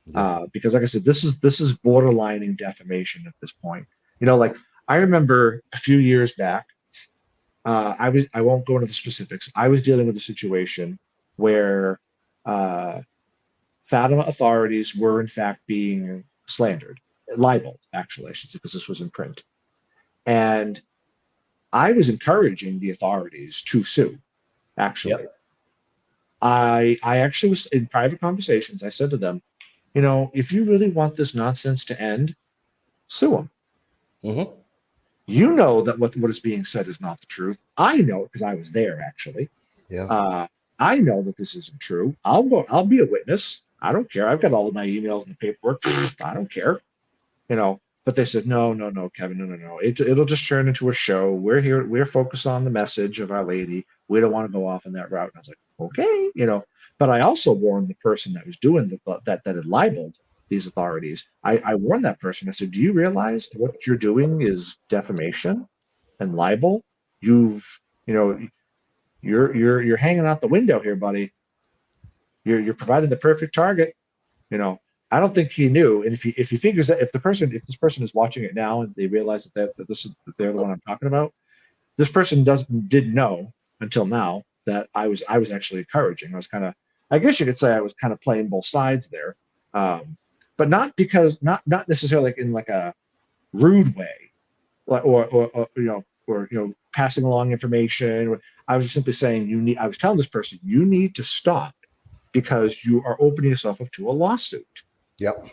Yeah. Because, like I said, this is borderlining defamation at this point. Like, I remember a few years back, I won't go into the specifics. I was dealing with a situation where Fatima authorities were in fact being slandered, libeled, actually, I should say, because this was in print, and I was encouraging the authorities to sue. Actually, Yep. I actually was in private conversations. I said to them, if you really want this nonsense to end, sue them. Mm-hmm. You know that what is being said is not the truth. I know it because I was there, actually. Yeah. I know that this isn't true. I'll go. I'll be a witness. I don't care. I've got all of my emails and the paperwork. I don't care. But they said, no, Kevin, no. It'll just turn into a show. We're here. We're focused on the message of Our Lady. We don't want to go off on that route. And I was like, okay. But I also warned the person that was doing that had libeled these authorities. I warned that person. I said, do you realize what you're doing is defamation and libel? You're hanging out the window here, buddy. You're providing the perfect target. I don't think he knew. And if he figures that if this person is watching it now and they realize that they're the one I'm talking about, this person didn't know until now that I was actually encouraging. I was kind of, I guess you could say I was kind of playing both sides there, but not necessarily like in like a rude way, or passing along information. I was simply saying I was telling this person, you need to stop, because you are opening yourself up to a lawsuit. Yep.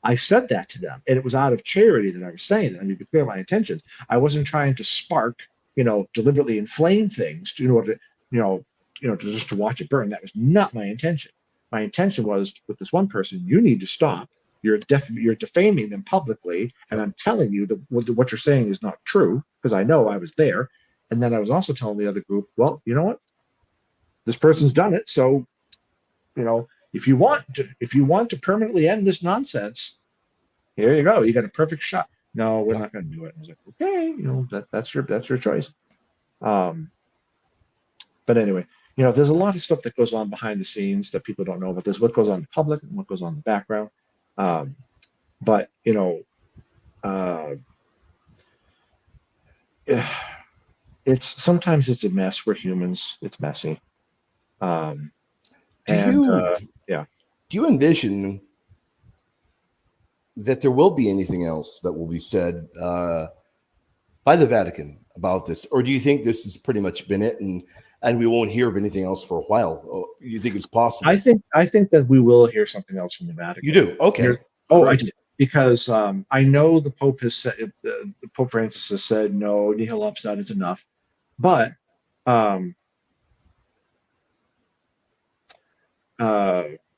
I said that to them, and it was out of charity that I was saying it. I mean, to be clear my intentions. I wasn't trying to spark, deliberately inflame things in order to, just to watch it burn. That was not my intention. My intention was, with this one person, you need to stop. You're defaming them publicly, and I'm telling you that what you're saying is not true, because I know I was there. And then I was also telling the other group, well, you know what? This person's done it, so if you want to permanently end this nonsense, here you go. You got a perfect shot. No, we're not going to do it. I was like, okay, that's your choice. But anyway, there's a lot of stuff that goes on behind the scenes that people don't know about. There's what goes on in public and what goes on in the background. But sometimes it's a mess. We're humans. It's messy. Do you envision that there will be anything else that will be said by the Vatican about this, or do you think this has pretty much been it, and we won't hear of anything else for a while? Or you think it's possible? I think that we will hear something else from the Vatican. You do? Okay. I do, because I know the Pope has said, Pope Francis has said, no, nihil obstat is enough, but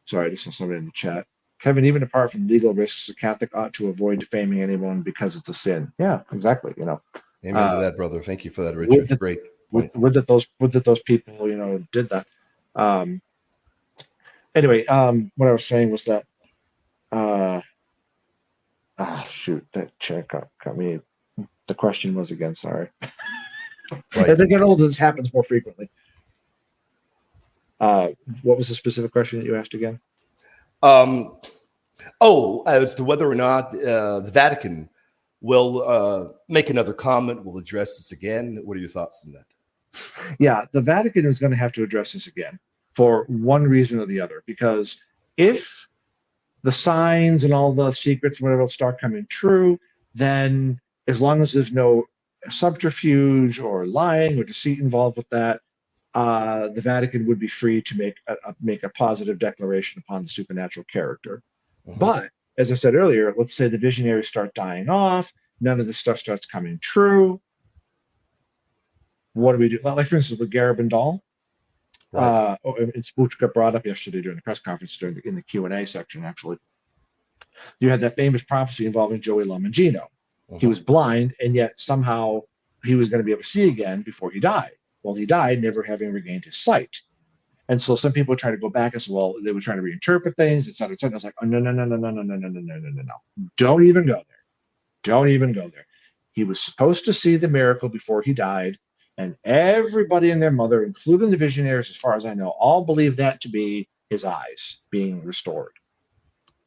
sorry, I just saw somebody in the chat. Kevin, even apart from legal risks, a Catholic ought to avoid defaming anyone because it's a sin. Yeah, exactly. Amen to that, brother. Thank you for that, Richard. Great point. Would that those people, did that. Anyway, what I was saying was that, shoot, that check got me. The question was again, sorry. Right. As I get older, this happens more frequently. What was the specific question that you asked again? As to whether or not the Vatican will make another comment, will address this again. What are your thoughts on that? Yeah, the Vatican is going to have to address this again for one reason or the other, because if the signs and all the secrets, whatever, start coming true, then as long as there's no subterfuge or lying or deceit involved with that, the Vatican would be free to make a positive declaration upon the supernatural character. Mhm. But as I said earlier, let's say the visionaries start dying off, none of this stuff starts coming true. What do we do? Like, for instance, with Garabandal, Right. it's which got brought up yesterday during the press conference in the Q&A section, actually. You had that famous prophecy involving Joey Lomangino. He was blind, and yet somehow he was going to be able to see again before he died. Well, he died never having regained his sight. And so some people try to go back and say, well, they were trying to reinterpret things, et cetera, et cetera. I was like, oh, no, no, no, no, no, no, no, no, no, no, no, no. Don't even go there. Don't even go there. He was supposed to see the miracle before he died, and everybody and their mother, including the visionaries, as far as I know, all believed that to be his eyes being restored.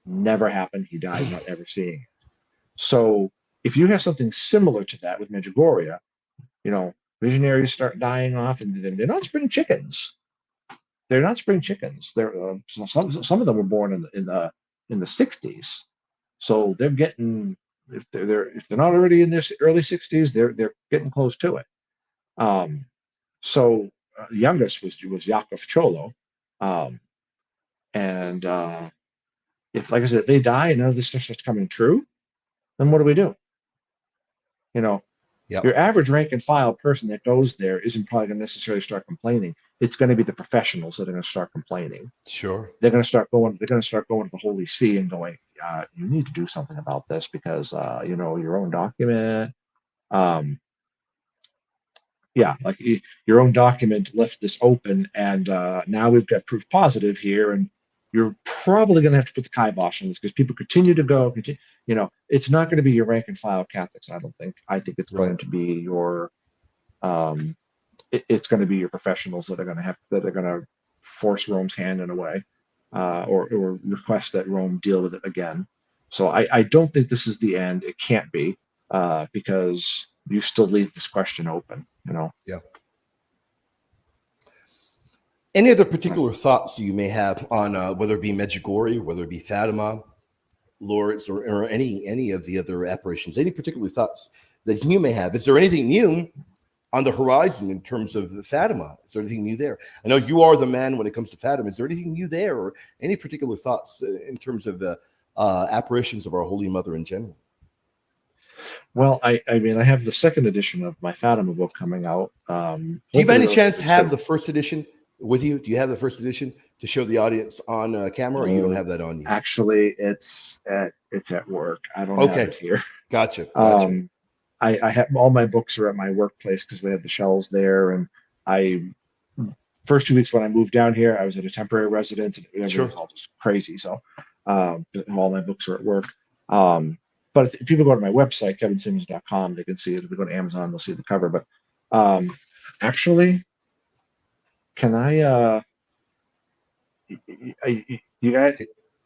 Never happened. He died not ever seeing it. So if you have something similar to that with Medjugorje, visionaries start dying off, and they're not spring chickens. They're not spring chickens. They're some of them were born in the 60s, so they're getting, if they're not already in this early 60s, they're getting close to it. So youngest was Yakov Cholo, and if, like I said, if they die and none of this stuff starts coming true, then what do we do? Yep. Your average rank and file person that goes there isn't probably going to necessarily start complaining. It's going to be the professionals that are going to start complaining. Sure. They're going to start going to the Holy See and going, you need to do something about this because your own document, like your own document left this open, and now we've got proof positive here, and you're probably going to have to put the kibosh on this because people continue to go. It's not going to be your rank and file Catholics. I don't think. I think it's going to be your, it's going to be your professionals that are going to force Rome's hand in a way, or request that Rome deal with it again. So I don't think this is the end. It can't be, because you still leave this question open. Yeah. Any other particular thoughts you may have on whether it be Medjugorje, whether it be Fatima, Lourdes, or any of the other apparitions? Any particular thoughts that you may have? Is there anything new on the horizon in terms of Fatima? Is there anything new there? I know you are the man when it comes to Fatima. Is there anything new there, or any particular thoughts in terms of the apparitions of our Holy Mother in general? Well, I mean, I have the second edition of my Fatima book coming out. Do you by any chance have the first edition with you? Do you have the first edition to show the audience on camera, or you don't have that on you? Actually, it's at work. I don't have it here. Gotcha. I have all my books are at my workplace because they have the shelves there. And first 2 weeks when I moved down here, I was at a temporary residence, and everything was all just crazy. So all my books are at work. But if people go to my website, kevinsimmons.com, they can see it. If they go to Amazon, they'll see the cover. But actually, can I you guys,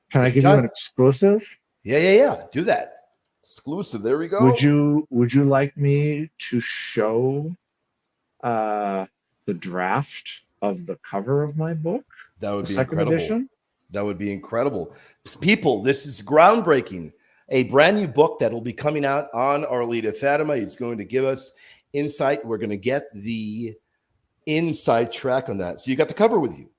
can I give you an exclusive? Yeah. Do that. Exclusive. There we go. Would you like me to show the draft of the cover of my book? That would be incredible. Edition? That would be incredible. People, this is groundbreaking. A brand new book that will be coming out on Our Lady of Fatima. He's going to give us insight. We're going to get the inside track on that. So you got the cover with you.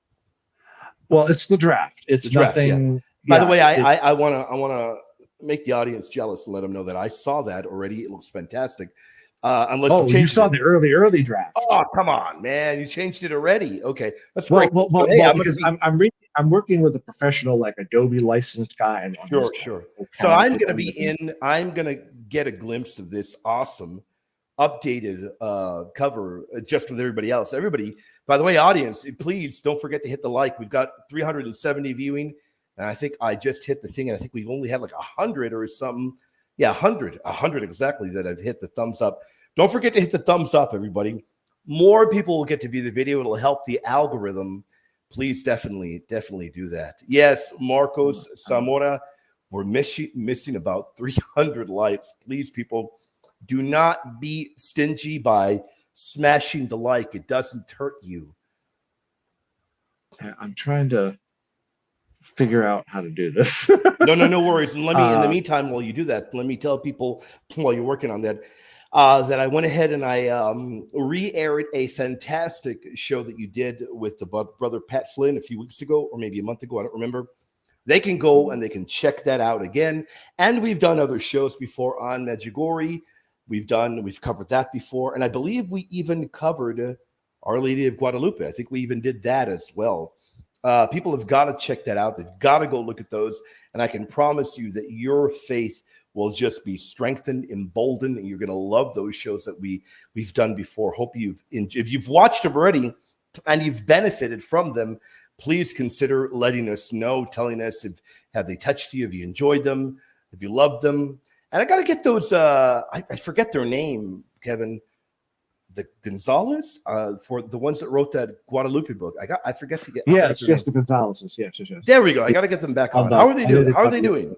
Well, it's the draft. It's nothing. By the way, I want to make the audience jealous and let them know that I saw that already. It looks fantastic. Unless you saw the early draft. Oh, come on, man! You changed it already. Okay, that's great. Well, because I'm working with a professional, like Adobe licensed guy. Sure. So I'm going to get a glimpse of this awesome updated cover just with everybody else. Everybody, by the way, audience, please don't forget to hit the like. We've got 370 viewing, and I think I just hit the thing, and I think we've only had like 100 or something. Yeah, 100 exactly that have hit the thumbs up. Don't forget to hit the thumbs up, everybody. More people will get to view the video. It'll help the algorithm. Please definitely do that. Yes, Marcos Zamora, we're missing about 300 likes. Please, people, do not be stingy by smashing the like. It doesn't hurt you. I'm trying to figure out how to do this. No worries. And let me, in the meantime, while you do that, let me tell people while you're working on that, that I went ahead and I re-aired a fantastic show that you did with the brother Pat Flynn a few weeks ago, or maybe a month ago. I don't remember. They can go and they can check that out again. And we've done other shows before on Međugorje. We've covered that before. And I believe we even covered Our Lady of Guadalupe. I think we even did that as well. People have got to check that out. They've got to go look at those. And I can promise you that your faith will just be strengthened, emboldened, and you're going to love those shows that we've done before. Hope if you've watched them already and you've benefited from them, please consider letting us know, telling us have they touched you, have you enjoyed them, have you loved them. And I got to get those, I forget their name, Kevin, the Gonzalez, for the ones that wrote that Guadalupe book. I forget to get. Yeah, it's just the Gonzalez's. Yes. There we go. I got to get them back on. How are they doing? How are they doing?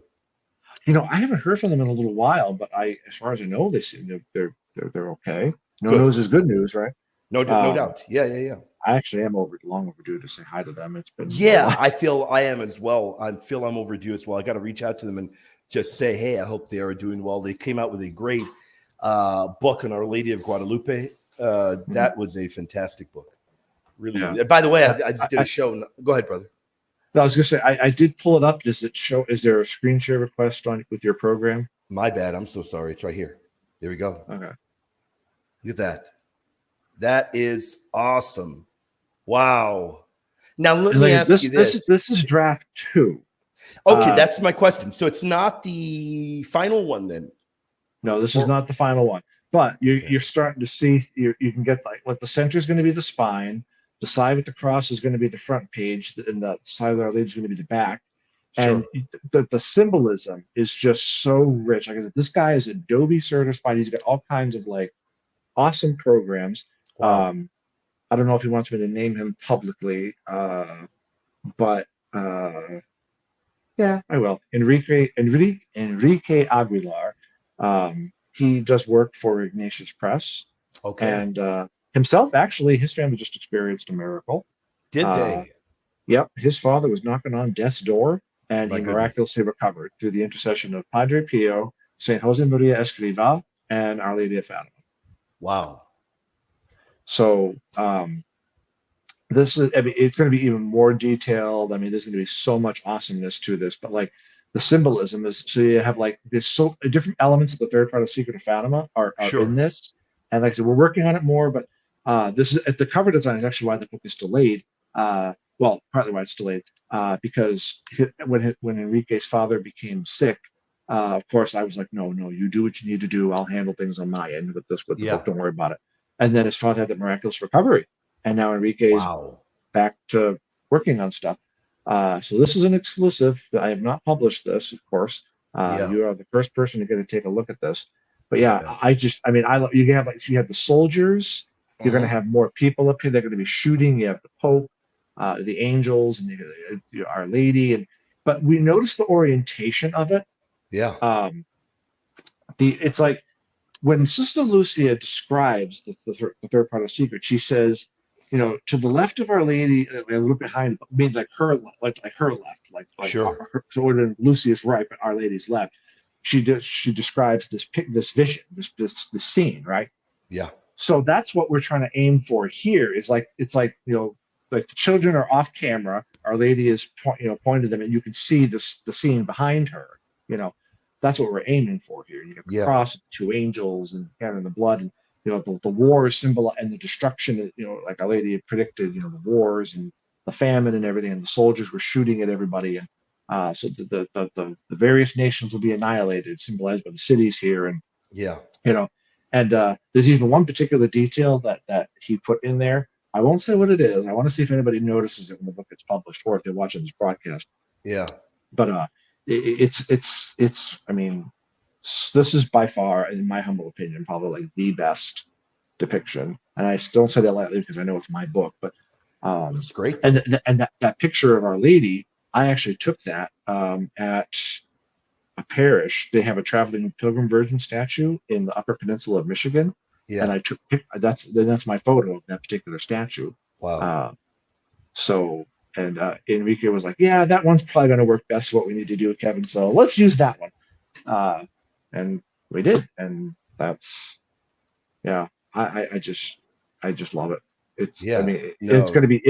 I haven't heard from them in a little while, but as far as I know, they seem they're okay. No news is good news, right? No doubt. Yeah. I actually am long overdue to say hi to them. It's been I feel I am as well. I'm overdue as well. I got to reach out to them and just say, hey, I hope they are doing well. They came out with a great book on Our Lady of Guadalupe. That was a fantastic book. Really. Yeah. By the way, I just did a show. Go ahead, brother. No, I was going to say, I did pull it up. Does it show? Is there a screen share request with your program? My bad. I'm so sorry. It's right here. There we go. Okay. Look at that. That is awesome. Wow. Now, let me ask you this. This is draft 2. Okay, that's my question. So it's not the final one then? No, this is not the final one. But you're starting to see, you can get like the center is going to be the spine. The side with the cross is going to be the front page, and the side with Our Lady is going to be the back. Sure. And the symbolism is just so rich. Like I said, this guy is Adobe certified. He's got all kinds of like awesome programs. Wow. I don't know if he wants me to name him publicly, but yeah, I will. Enrique Aguilar. He does work for Ignatius Press. Okay. And himself, actually, his family just experienced a miracle. Did they? Yep. His father was knocking on death's door, and he miraculously recovered through the intercession of Padre Pio, Saint Jose Maria Escrivá, and Our Lady of Fatima. Wow. So this is, I mean, it's going to be even more detailed. I mean, there's going to be so much awesomeness to this, but like the symbolism is, so you have like there's so different elements of the third part of Secret of Fatima are in this. And like I said, we're working on it more, but this is the cover design is actually why the book is delayed. Well, partly why it's delayed, because when Enrique's father became sick, of course, I was like, no, you do what you need to do. I'll handle things on my end with the book. Don't worry about it. And then his father had the miraculous recovery, and now Enrique's back to working on stuff. So this is an exclusive. I have not published this, of course. You are the first person to get to take a look at this. But you have the soldiers. You're going to have more people up here. They're going to be shooting. You have the Pope, the angels, and Our Lady. But we noticed the orientation of it. Yeah. It's like when Sister Lucia describes the third part of Secret, she says, to the left of Our Lady, a little behind, means like her left, sure. So when Lucia's right, but Our Lady's left. She describes this vision, this scene, right? Yeah. So that's what we're trying to aim for here. Is like like the children are off camera. Our Lady is pointed to them, and you can see the scene behind her. That's what we're aiming for here. You have the cross, 2 angels, and the blood, and the war symbol and the destruction. Like Our Lady had predicted. The wars and the famine and everything, and the soldiers were shooting at everybody, and so the various nations will be annihilated, symbolized by the cities here, and and there's even one particular detail that he put in there. I won't say what it is. I want to see if anybody notices it when the book gets published, or if they're watching this broadcast. Yeah. But it's I mean, this is by far, in my humble opinion, probably like the best depiction. And I don't say that lightly because I know it's my book, but It's great. and that picture of Our Lady, I actually took that at a parish. They have a traveling Pilgrim Virgin statue in the Upper Peninsula of Michigan, and Yeah. I took that's my photo of that particular statue. Wow. So and Enrique was like, "Yeah, that one's probably going to work best. What we need to do, Kevin. So let's use that one." And we did, and that's yeah. I just love it. I Yeah. mean, it's No. gonna be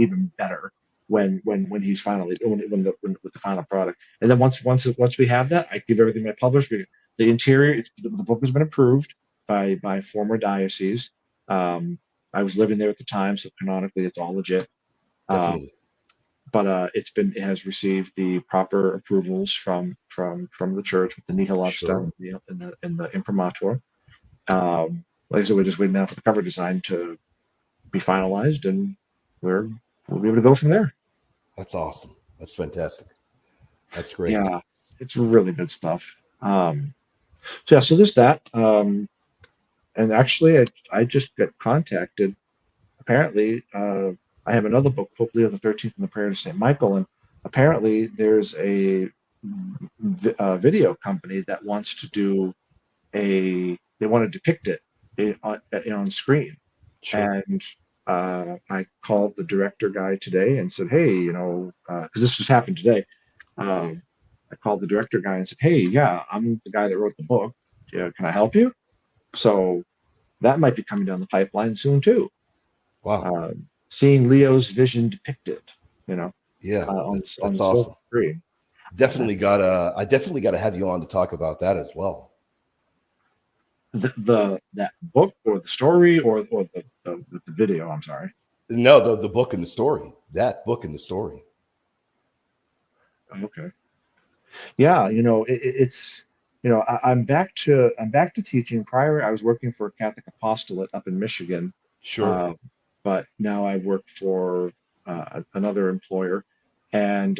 even better when he's finally when with the final product. And then once we have that, I give everything I published. The interior, the book has been approved by former diocese. I was living there at the time, so canonically it's all legit. Definitely. But it has received the proper approvals from the church with the nihil obstat Sure. and the imprimatur. Like I said, we're just waiting now for the cover design to be finalized, and we'll be able to go from there. That's awesome. That's fantastic. That's great. Yeah, it's really good stuff. So there's that. And actually, I just got contacted. Apparently, I have another book, Pope Leo the 13th and the Prayer to Saint Michael, and apparently there's a video company that wants to do they want to depict it on screen. Sure. And I called the director guy today and said, "Hey, because this just happened today." I called the director guy and said, "Hey, yeah, I'm the guy that wrote the book. Yeah, can I help you?" So that might be coming down the pipeline soon too. Wow. Seeing Leo's vision depicted, Yeah. on That's the silver awesome. screen. I definitely gotta have you on to talk about that as well. That book or the story or the video. I'm sorry. No, the book and the story. That book and the story. Okay. Yeah, it's I'm back to teaching. Prior, I was working for a Catholic apostolate up in Michigan, Sure. uh, but now I work for another employer, and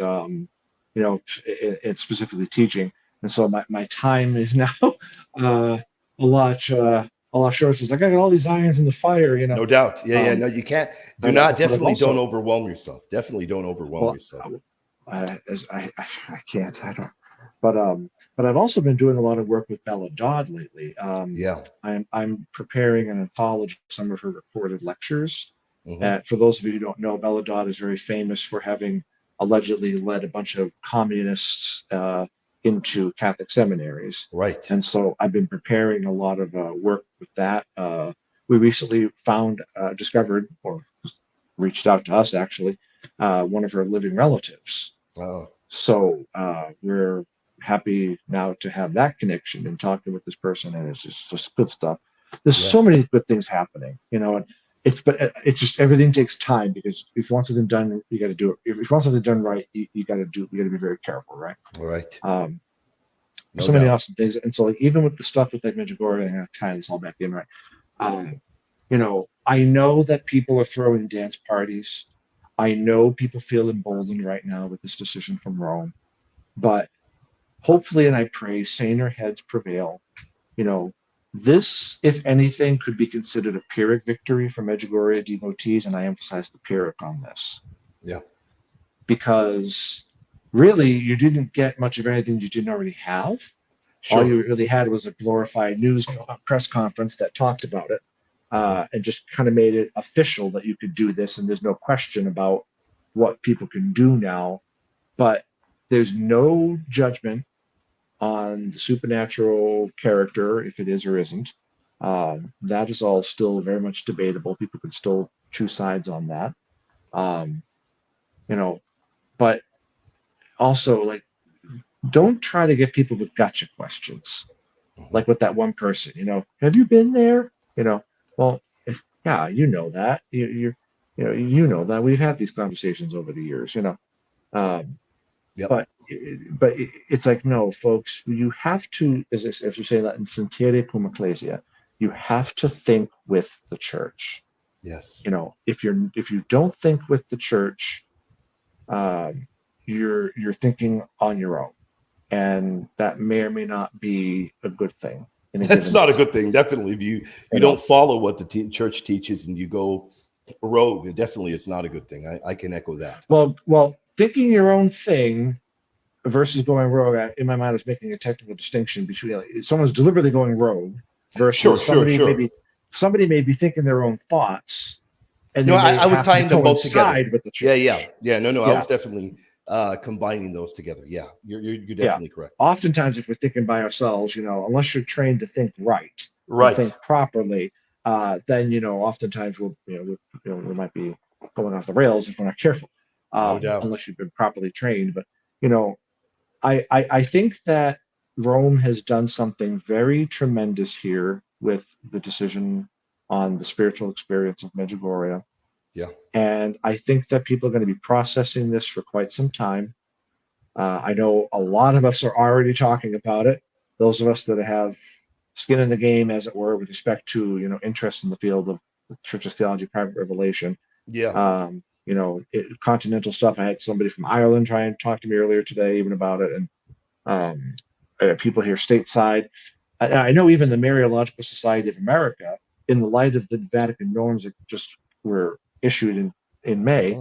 it's specifically teaching. And so my time is now a lot shorter. It's like I got all these irons in the fire, No doubt. Yeah, yeah. Um, No, you can't. Do but not. but I've Definitely don't also overwhelm yourself. Definitely don't overwhelm well, yourself. I can't. I don't. But I've also been doing a lot of work with Bella Dodd lately. Yeah. I'm preparing an anthology of some of her recorded lectures. Hmm. For those of you who don't know, Bella Dodd is very famous for having allegedly led a bunch of communists into Catholic seminaries. Right. And so I've been preparing a lot of work with that. We recently discovered, or reached out to us actually, one of her living relatives. Oh, So we're happy now to have that connection and talking with this person, and it's just good stuff. There's yeah. so many good things happening, and it's just everything takes time because if you want something done, you got to do it. If you want something done right, you got to be very careful, right? All right. No So many doubt. awesome things, and so like even with the stuff with like Medjugorje, I'm gonna tie this all back in, right? Um, I know that people are throwing dance parties. I know people feel emboldened right now with this decision from Rome, but hopefully, and I pray, saner heads prevail. This, if anything, could be considered a Pyrrhic victory for Medjugorje devotees, and I emphasize the Pyrrhic on this. Yeah. Because really, you didn't get much of anything you didn't already have. All Sure. you really had was a glorified news press conference that talked about it and just kind of made it official that you could do this, and there's no question about what people can do now. But there's no judgment on the supernatural character, if it is or isn't. That is all still very much debatable. People can still choose sides on that. Um, but also, like, don't try to get people with gotcha questions. Like with that one person, have you been there? Well, yeah, that. You know that we've had these conversations over the years. Um, Yep. but it's like, no, folks, you have to, as you say that in sentiere cum ecclesia, you have to think with the church. Yes. If you don't think with the church, you're thinking on your own. and that may or may not be a good thing. That's not a good thing. Definitely, if you don't follow what the church teaches and you go rogue, it definitely is not a good thing. I can echo that. Well, thinking your own thing versus going rogue, in my mind, is making a technical distinction between someone's deliberately going rogue versus somebody may be thinking their own thoughts. And no, I was tying them both together. With the church. Yeah. No, I was definitely combining those together. Yeah, you're definitely correct. Oftentimes, if we're thinking by ourselves, unless you're trained to think right, think properly, then oftentimes we might be going off the rails if we're not careful. No doubt. Unless you've been properly trained. But I think that Rome has done something very tremendous here with the decision on the spiritual experience of Medjugorje. Yeah. And I think that people are going to be processing this for quite some time. I know a lot of us are already talking about it. Those of us that have skin in the game, as it were, with respect to, interest in the field of the Church's theology, private revelation. Yeah. Continental stuff. I had somebody from Ireland try and talk to me earlier today even about it. And people here stateside. I know even the Mariological Society of America, in the light of the Vatican norms that just were issued in May,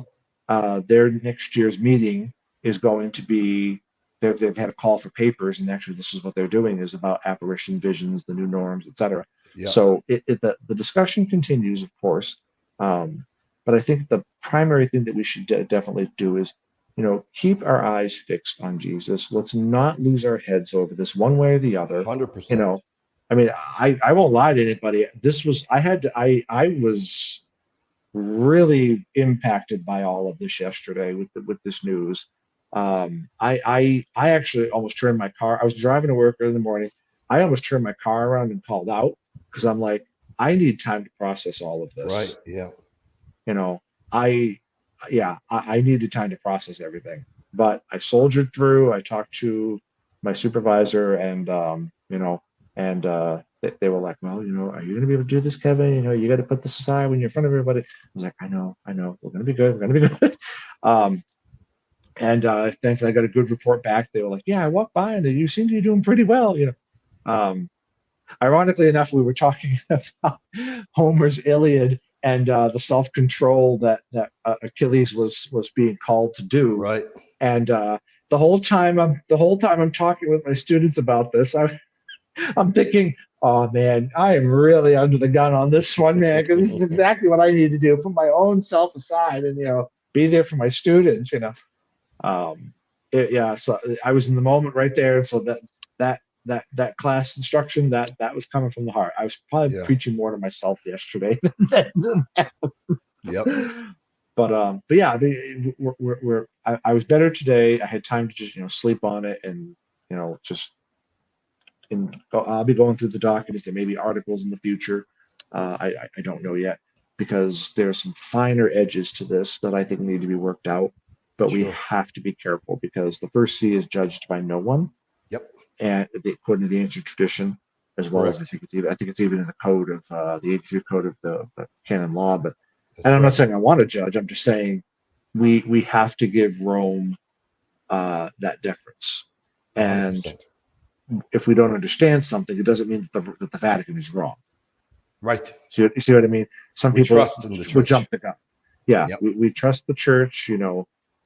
their next year's meeting is going to be, they've had a call for papers, and actually this is what they're doing, is about apparition visions, the new norms, etc. Yeah. So the discussion continues, of course, but I think the primary thing that we should definitely do is, keep our eyes fixed on Jesus. Let's not lose our heads over this one way or the other. 100%. I mean, I won't lie to anybody. I was really impacted by all of this yesterday with this news. I actually almost turned my car. I was driving to work early in the morning. I almost turned my car around and called out, because I'm like, I need time to process all of this. Right. Yeah. I needed time to process everything, but I soldiered through. I talked to my supervisor, and they were like, well, are you going to be able to do this, Kevin? You got to put this aside when you're in front of everybody. I was like, I know, we're going to be good. We're going to be good. Thankfully I got a good report back. They were like, yeah, I walked by and you seem to be doing pretty well. Ironically enough, we were talking about Homer's Iliad and the self-control that Achilles was being called to do. Right. And the whole time I'm talking with my students about this, I'm thinking, oh man, I am really under the gun on this one, man, because this is exactly what I need to do. Put my own self aside and be there for my students. So I was in the moment right there. So that class instruction that was coming from the heart. I was probably preaching more to myself yesterday than that. Yep. But yeah, I was better today. I had time to just sleep on it, and I'll be going through the documents. There may be articles in the future. I don't know yet, because there's some finer edges to this that I think need to be worked out. But we have to be careful, because the first see is judged by no one. Yep. And according to the ancient tradition, as well as I think it's even in the code of the 83 code of the canon law. But I'm not saying I want to judge. I'm just saying we have to give Rome that deference. 100%. And if we don't understand something, it doesn't mean that the Vatican is wrong. Right. You see what I mean? Some people trust in the church. Would jump the gun. Yeah. Yep. We trust the church.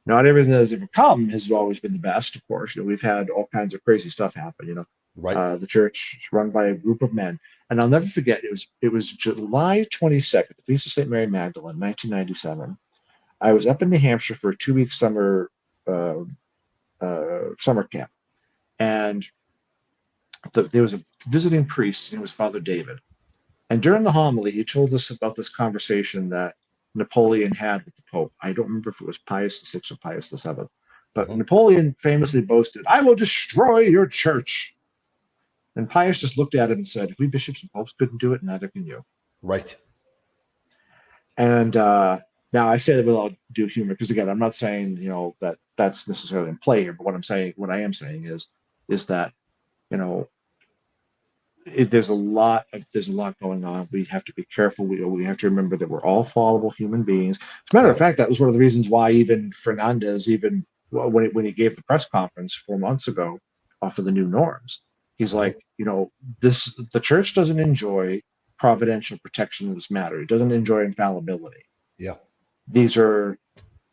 Not everything that has ever come has always been the best, of course. We've had all kinds of crazy stuff happen. Right. The church is run by a group of men, and I'll never forget. It was July 22nd, the feast of St. Mary Magdalene, 1997. I was up in New Hampshire for a 2-week summer camp, and there was a visiting priest. His name was Father David, and during the homily, he told us about this conversation that Napoleon had with the Pope. I don't remember if it was Pius VI or Pius VII, but Napoleon famously boasted, "I will destroy your church." And Pius just looked at him and said, "If we bishops and popes couldn't do it, neither can you." Right. And now I say that with all due humor, because again, I'm not saying that's necessarily in play here, but what I am saying is that there's a lot going on. We have to be careful. We have to remember that we're all fallible human beings. As a matter of fact, that was one of the reasons why even Fernandez, when he gave the press conference 4 months ago, off of the new norms. He's like, the church doesn't enjoy providential protection of this matter. It doesn't enjoy infallibility. Yeah. These are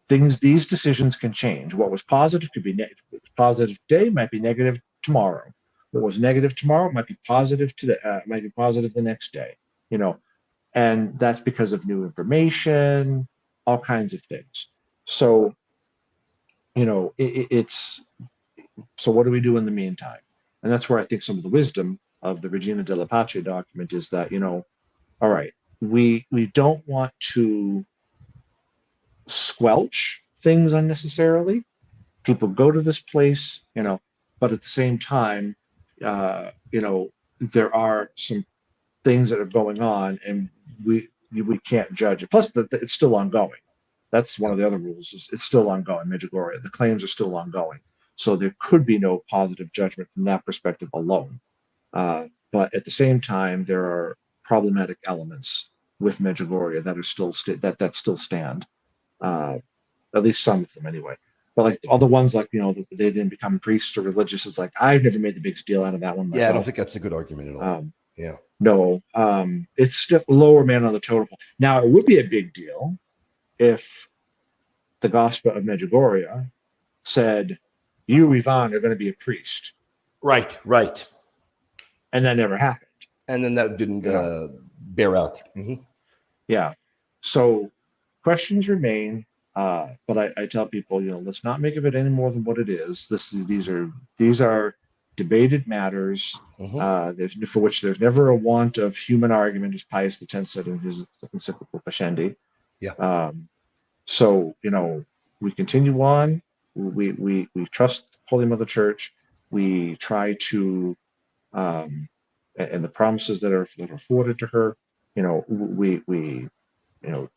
things, these decisions can change. What was positive could be negative. What was positive today might be negative tomorrow. What was negative tomorrow might be positive today, might be positive the next day, and that's because of new information, all kinds of things. So, it's, so what do we do in the meantime? And that's where I think some of the wisdom of the Regina Della Pace document is that, all right, we don't want to squelch things unnecessarily. People go to this place, but at the same time, there are some things that are going on, and we can't judge it. Plus, it's still ongoing. That's one of the other rules. Is it's still ongoing. Medjugorje, the claims are still ongoing, so there could be no positive judgment from that perspective alone. But at the same time, there are problematic elements with Medjugorje that are still that still stand. At least some of them, anyway. But like all the ones like they didn't become priests or religious. It's like I've never made the biggest deal out of that one myself. Yeah, I don't think that's a good argument at all. No, it's still lower man on the totem pole. Now it would be a big deal if the Gospel of Medjugorje said, "You, Ivan, are going to be a priest." Right. And that never happened. And then that didn't bear out. Mm-hmm. Yeah. So questions remain. But I tell people, let's not make of it any more than what it is. These are debated matters, for which there's never a want of human argument, as Pius X said in his encyclical Pascendi. Yeah. So we continue on. We trust Holy Mother Church. We try to, and the promises that are afforded to her. We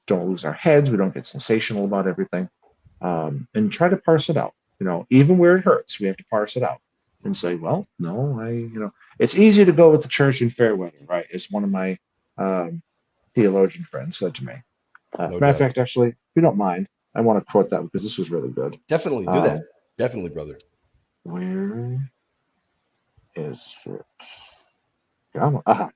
don't lose our heads. We don't get sensational about everything, and try to parse it out. Even where it hurts, we have to parse it out and say, well, no, it's easy to go with the church in fair weather, right? As one of my theologian friends said to me. Matter of fact, actually, if you don't mind, I want to quote that because this was really good. Definitely do that. Definitely, brother. Where is it? Come on.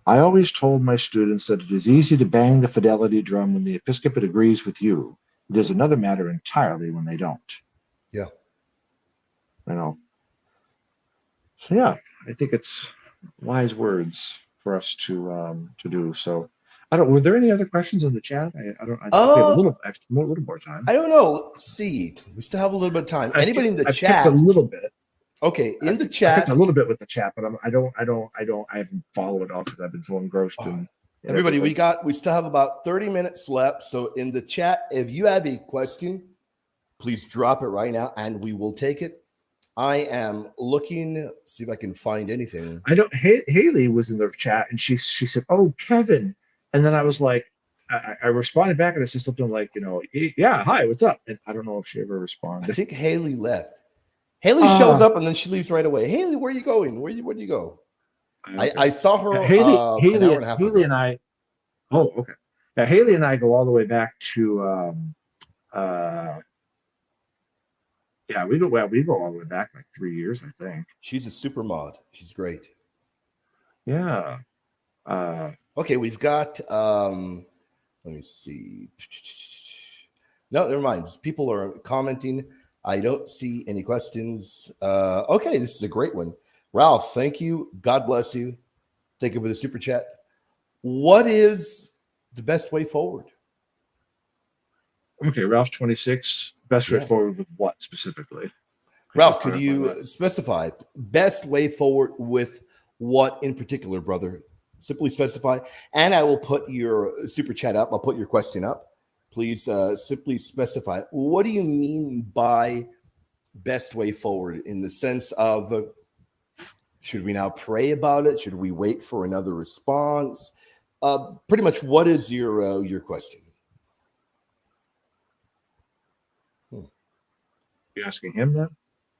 I always told my students that it is easy to bang the fidelity drum when the episcopate agrees with you. It is another matter entirely when they don't. Yeah. So yeah, I think it's wise words for us to do. So were there any other questions in the chat? I think we have a little more time. I don't know. Let's see. We still have a little bit of time. Anybody in the chat? A little bit. Okay, in the chat, a little bit with the chat, but I haven't followed it all because I've been so engrossed in. Everybody, we still have about 30 minutes left. So in the chat, if you have a question, please drop it right now, and we will take it. I am looking, see if I can find anything. Haley was in the chat, and she said, "Oh, Kevin," and then I was like, I responded back, and I said something like, "Yeah, hi, what's up?" And I don't know if she ever responded. I think Haley left. Haley shows up and then she leaves right away. Haley, where are you going? Where do you go? Okay. I saw her Haley an hour and a half ago. and I. Oh, okay. Now Haley and I go all the way back to. We go all the way back like 3 years, I think. She's a super mod. She's great. Yeah. Okay, we've got. Let me see. No, never mind. People are commenting. I don't see any questions. Okay, this is a great one. Ralph, thank you. God bless you. Thank you for the super chat. What is the best way forward? Okay, Ralph 26. Best way forward with what specifically? Ralph, could you specify best way forward with what in particular, brother? Simply specify. And I will put your super chat up. I'll put your question up. Please simply specify. What do you mean by best way forward in the sense of should we now pray about it? Should we wait for another response? Pretty much, what is your question? You asking him that?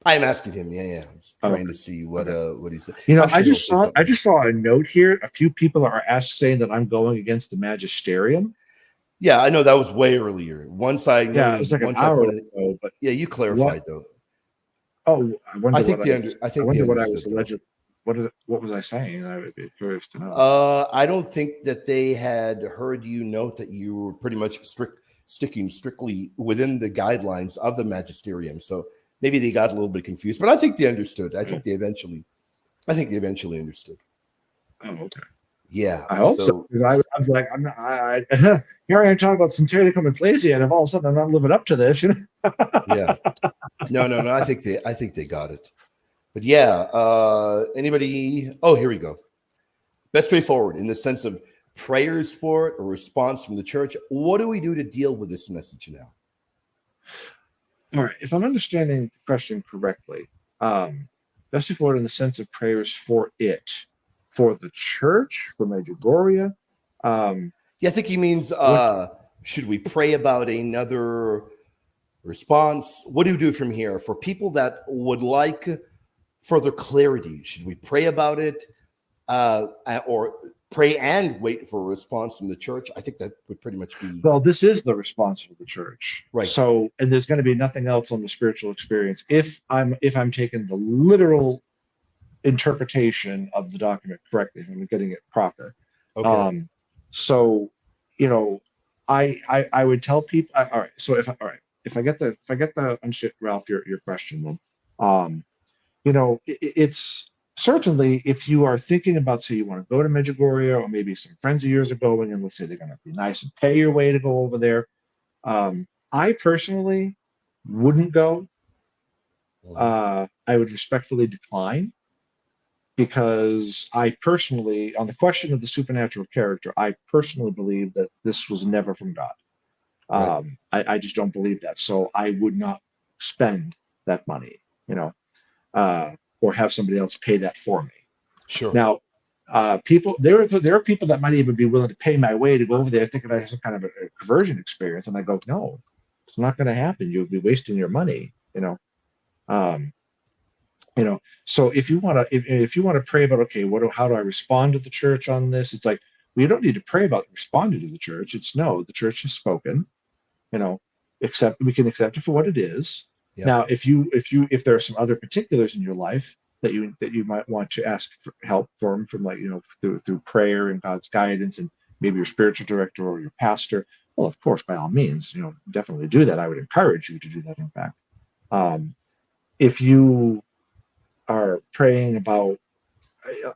I'm asking him. Yeah. I'm trying to see what he said. I just saw a note here. A few people are saying that I'm going against the magisterium. Yeah, I know that was way earlier. Once I Yeah, it was noted, like an once I hour pointed, ago. But yeah, you what? clarified though. Oh, I think I I think they wonder what I was understood though. alleged. What was I saying? I would be curious to know. I don't think that they had heard you note that you were pretty much sticking strictly within the guidelines of the magisterium. So maybe they got a little bit confused, but I think they understood. I think they eventually understood. Oh, okay. Yeah. I hope so. So Because I was like, I'm not, here I am talking about sincerity and ecclesia, and if all of a sudden I'm not living up to this, you know. yeah. No. I think they got it. But yeah, anybody? Oh, here we go. Best way forward in the sense of prayers for it or response from the church. What do we do to deal with this message now? All right. If I'm understanding the question correctly, best before in the sense of prayers for it, for the church, for Medjugorje. Yeah, I think he means What? should we pray about another response? What do we do from here for people that would like further clarity? Should we pray about it or pray and wait for a response from the church? I think that would pretty much be Well, this is the response of the church. right. So, and there's going to be nothing else on the spiritual experience if I'm taking the literal interpretation of the document correctly, if I'm getting it proper. Okay. So, you know, I would tell people. All right. So if I get the Ralph, your question, then, you know, it's certainly if you are thinking about, say, you want to go to Medjugorje, or maybe some friends of yours are going, and let's say they're going to be nice and pay your way to go over there. I personally wouldn't go. I would respectfully decline because I personally, on the question of the supernatural character, I personally believe that this was never from God. Right. I just don't believe that. So I would not spend that money, you know, or have somebody else pay that for me. Sure. Now, people, there are people that might even be willing to pay my way to go over there thinking I have some kind of a conversion experience. And I go, no, it's not going to happen. You'll be wasting your money, you know. So if you want to if you want to pray about, okay, how do I respond to the church on this, it's like, well, you don't need to pray about responding to the church. It's no, the church has spoken, you know, we can accept it for what it is. Yeah. Now if there are some other particulars in your life that you might want to ask for help from like, you know, through prayer and God's guidance, and maybe your spiritual director or your pastor, well, of course, by all means, you know, definitely do that. I would encourage you to do that, in fact. If you are praying about,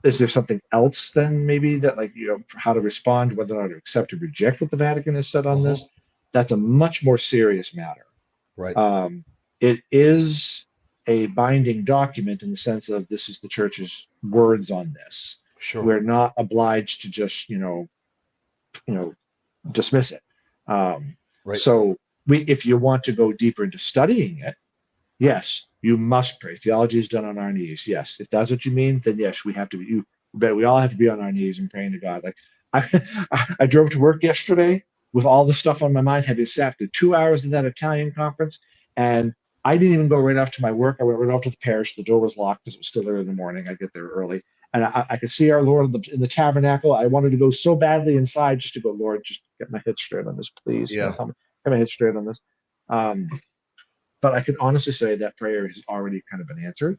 is there something else then maybe that, like, you know, how to respond, whether or not to accept or reject what the Vatican has said on this? That's a much more serious matter. Right. It is a binding document in the sense of this is the church's words on this. Sure. We're not obliged to just, you know, dismiss it. Right. So if you want to go deeper into studying it, yes, you must pray. Theology is done on our knees. Yes, if that's what you mean, then yes, we have to be. We all have to be on our knees and praying to God. Like I drove to work yesterday with all the stuff on my mind, having sat through 2 hours in that Italian conference, and I didn't even go right off to my work. I went right off to the parish. The door was locked because it was still early in the morning. I get there early, and I could see our Lord in the tabernacle. I wanted to go so badly inside just to go, Lord, just get my head straight on this, please. Yeah. Get my head straight on this. But I can honestly say that prayer has already kind of been answered.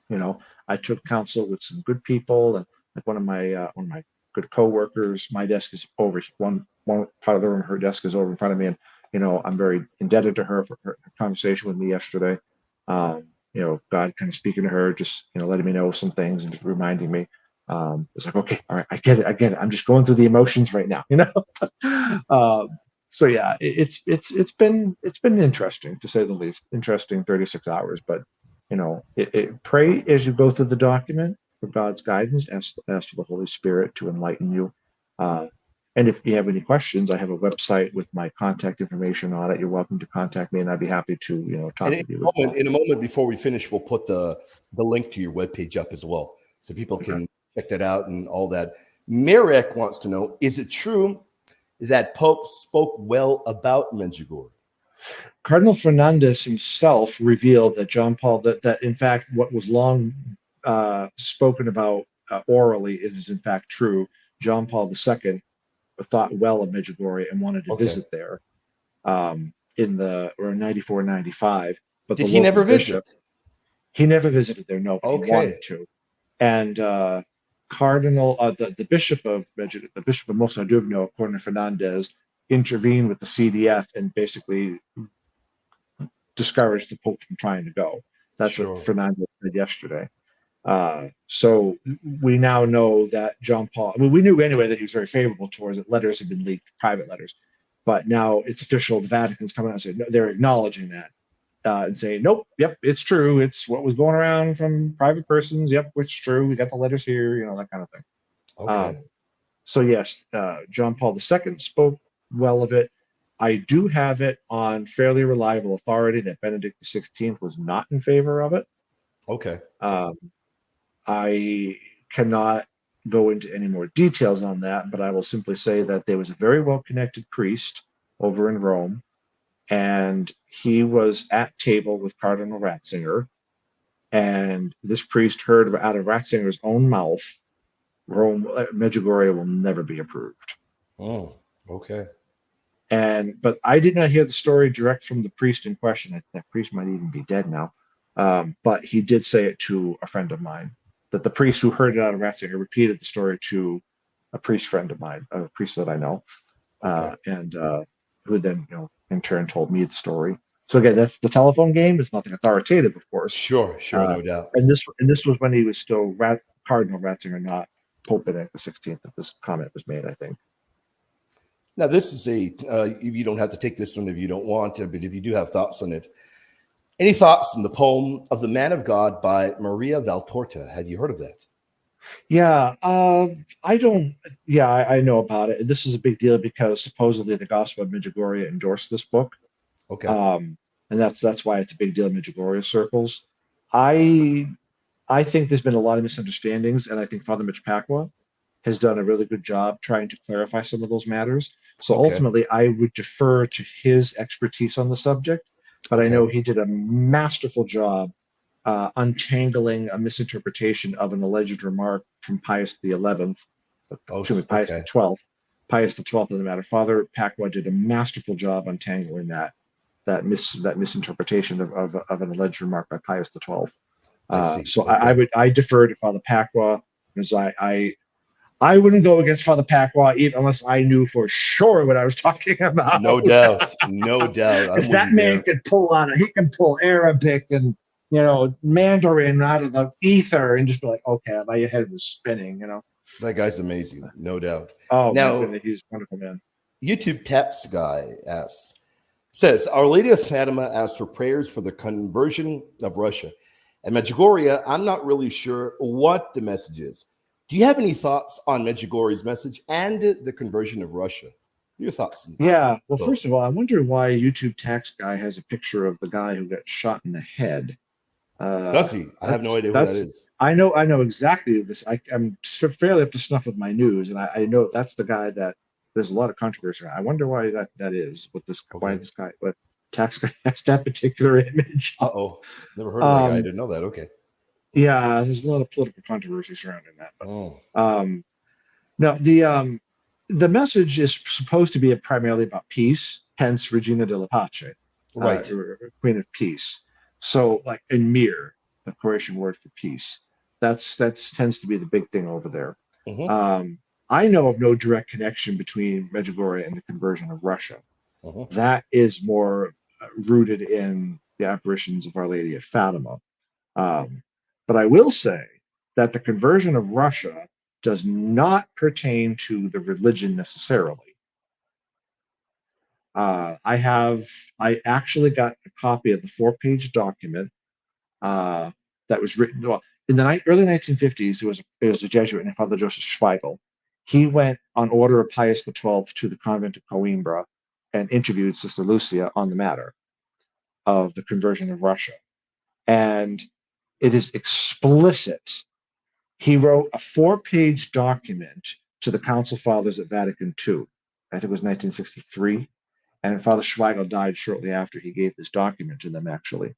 You know, I took counsel with some good people, and like one of my good coworkers. My desk is over one part of the room. Her desk is over in front of me, and you know, I'm very indebted to her for her conversation with me yesterday. You know, God kind of speaking to her, just, you know, letting me know some things and just reminding me. It's like, okay, all right, I get it. I'm just going through the emotions right now, you know. So yeah, it's been interesting, to say the least. Interesting 36 hours, but you know, pray as you go through the document for God's guidance. Ask for the Holy Spirit to enlighten you. And if you have any questions, I have a website with my contact information on it. You're welcome to contact me, and I'd be happy to, you know, talk with you. In a moment before we finish, we'll put the link to your webpage up as well, so people can check that out and all that. Marek wants to know: is it true that Pope spoke well about Medjugorje? Cardinal Fernandez himself revealed that John Paul, that in fact what was long spoken about orally is in fact true. John Paul II thought well of Medjugorje and wanted to Okay. visit there in the or 94, 95. But Did the he local never bishop, visit? he never visited there, no, but he Okay. wanted to. And the bishop of Medjugorje, the bishop of Mossaduvno, Cardinal Fernandez, intervened with the CDF and basically discouraged the Pope from trying to go. That's what Sure. Fernandez said yesterday. So we now know that John Paul, I mean, we knew anyway that he was very favorable towards it. Letters had been leaked, private letters. But now it's official. The Vatican's coming out and saying, no, they're acknowledging that and saying, nope, yep, it's true. It's what was going around from private persons. Yep, it's true. We got the letters here, that kind of thing. Okay. So yes, John Paul II spoke well of it. I do have it on fairly reliable authority that Benedict XVI was not in favor of it. Okay. I cannot go into any more details on that, but I will simply say that there was a very well-connected priest over in Rome, and he was at table with Cardinal Ratzinger, and this priest heard out of Ratzinger's own mouth, Medjugorje will never be approved. Oh, okay. But I did not hear the story direct from the priest in question. That priest might even be dead now. But he did say it to a friend of mine, that the priest who heard it out of Ratzinger repeated the story to a priest friend of mine, a priest that I know, and who then, in turn told me the story. So again, that's the telephone game. It's nothing authoritative, of course. Sure, no doubt. And this was when he was still Cardinal Ratzinger, not Pope Benedict XVI, that this comment was made, I think. Now, this is you don't have to take this one if you don't want to, but if you do have thoughts on it. Any thoughts on the poem of the Man of God by Maria Valtorta? Have you heard of that? Yeah, I don't. Yeah, I know about it. This is a big deal because supposedly the Gospel of Medjugorje endorsed this book. Okay. And that's why it's a big deal in Medjugorje circles. I think there's been a lot of misunderstandings, and I think Father Mitch Pacwa has done a really good job trying to clarify some of those matters. So ultimately, I would defer to his expertise on the subject, but I know he did a masterful job untangling a misinterpretation of an alleged remark from Pius XI, Pius XII, Pius XII in the matter. Father Pacwa did a masterful job untangling that misinterpretation of an alleged remark by Pius XII. I see. So I defer to Father Pacwa, because I wouldn't go against Father Pacwa even unless I knew for sure what I was talking about. No doubt. Because that man could he can pull Arabic and Mandarin out of the ether and just be like, okay, my head was spinning. That guy's amazing, no doubt. Oh, now he's a wonderful man. YouTube Taps guy says, Our Lady of Fatima asks for prayers for the conversion of Russia. And Medjugorje, I'm not really sure what the message is. Do you have any thoughts on Medjugorje's message and the conversion of Russia? Your thoughts? Yeah. Well, first of all, I wonder why YouTube Tax guy has a picture of the guy who got shot in the head. Does he? I have no idea who that is. I know exactly this. I'm fairly up to snuff with my news, and I know that's the guy that there's a lot of controversy around. I wonder why that is. Why this guy, what Tax guy has that particular image? Never heard of that guy. I didn't know that. Okay. Yeah, there's a lot of political controversy surrounding that. But, no, the message is supposed to be primarily about peace, hence Regina della Pace, right? Queen of Peace. So, like in Mir, the Croatian word for peace, that tends to be the big thing over there. I know of no direct connection between Medjugorje and the conversion of Russia. That is more rooted in the apparitions of Our Lady of Fatima. But I will say that the conversion of Russia does not pertain to the religion necessarily. I actually got a copy of the 4-page document that was written in the early 1950s. It was a Jesuit named Father Joseph Schweigel. He went on order of Pius XII to the convent of Coimbra and interviewed Sister Lucia on the matter of the conversion of Russia. And it is explicit. He wrote a 4-page document to the Council Fathers at Vatican II. I think it was 1963. And Father Schweigel died shortly after he gave this document to them, actually.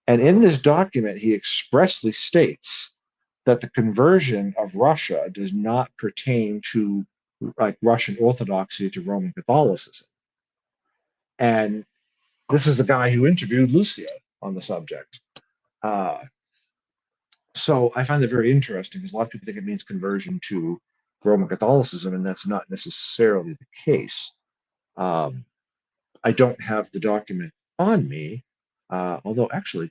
And in this document, he expressly states that the conversion of Russia does not pertain to like Russian Orthodoxy to Roman Catholicism. And this is the guy who interviewed Lucia on the subject. So I find it very interesting because a lot of people think it means conversion to Roman Catholicism, and that's not necessarily the case. I don't have the document on me, although actually,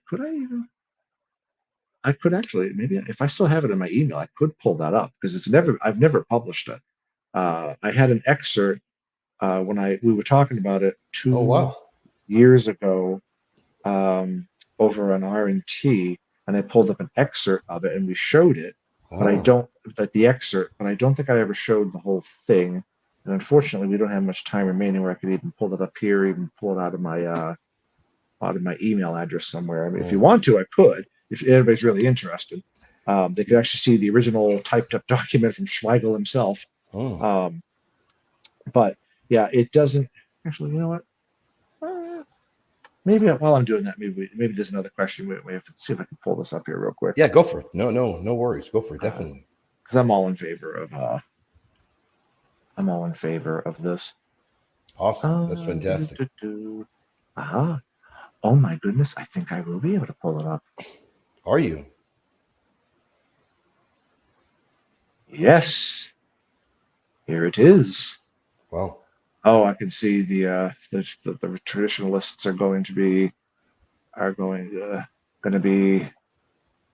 I could actually, maybe if I still have it in my email, I could pull that up because I've never published it. I had an excerpt when we were talking about it Oh, 2 wow. years ago over on R&T, and I pulled up an excerpt of it and we showed it, but I don't think I ever showed the whole thing. And unfortunately, we don't have much time remaining where I could even pull it up here, even pull it out of my email address somewhere. I mean, if you want to, I could. If anybody's really interested, they could actually see the original typed up document from Schweigel himself. But yeah, it doesn't actually. You know what? Maybe while I'm doing that, maybe there's another question. We have to see if I can pull this up here real quick. Yeah, go for it. No worries. Go for it. Definitely. Because I'm all in favor of this. Awesome. That's fantastic. Oh my goodness! I think I will be able to pull it up. Are you? Yes. Here it is. Wow. Oh, I can see the traditionalists are going to be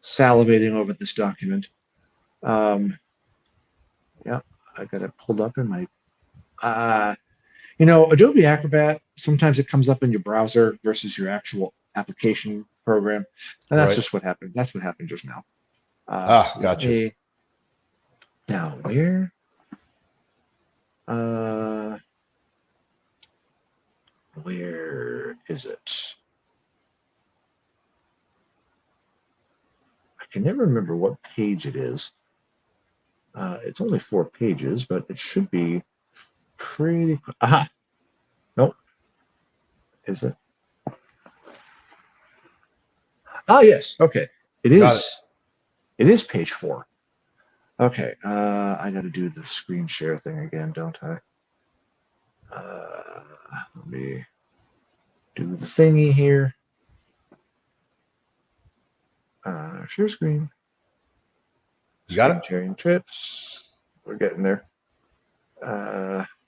salivating over this document. Yeah, I got it pulled up in my. Adobe Acrobat. Sometimes it comes up in your browser versus your actual application program, and that's just what happened. That's what happened just now. So gotcha. Now where? Where is it? I can never remember what page it is. It's only 4 pages, but it should be pretty. Aha! Nope. Is it? Ah, yes. Okay. It is. It is page 4. Okay. I got to do the screen share thing again, don't I? Let me do the thingy here. Share screen. You got it? Sharing trips. We're getting there.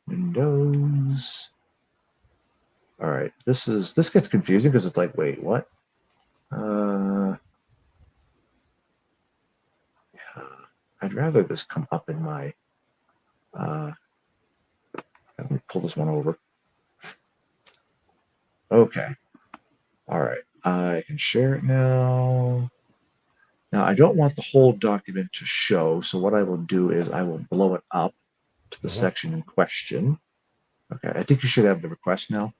Windows. All right. This gets confusing because it's like, wait, what? Yeah. I'd rather this come up in my. Let me pull this one over. Okay. All right. I can share it now. Now, I don't want the whole document to show, so what I will do is I will blow it up to the section in question. Okay, I think you should have the request now.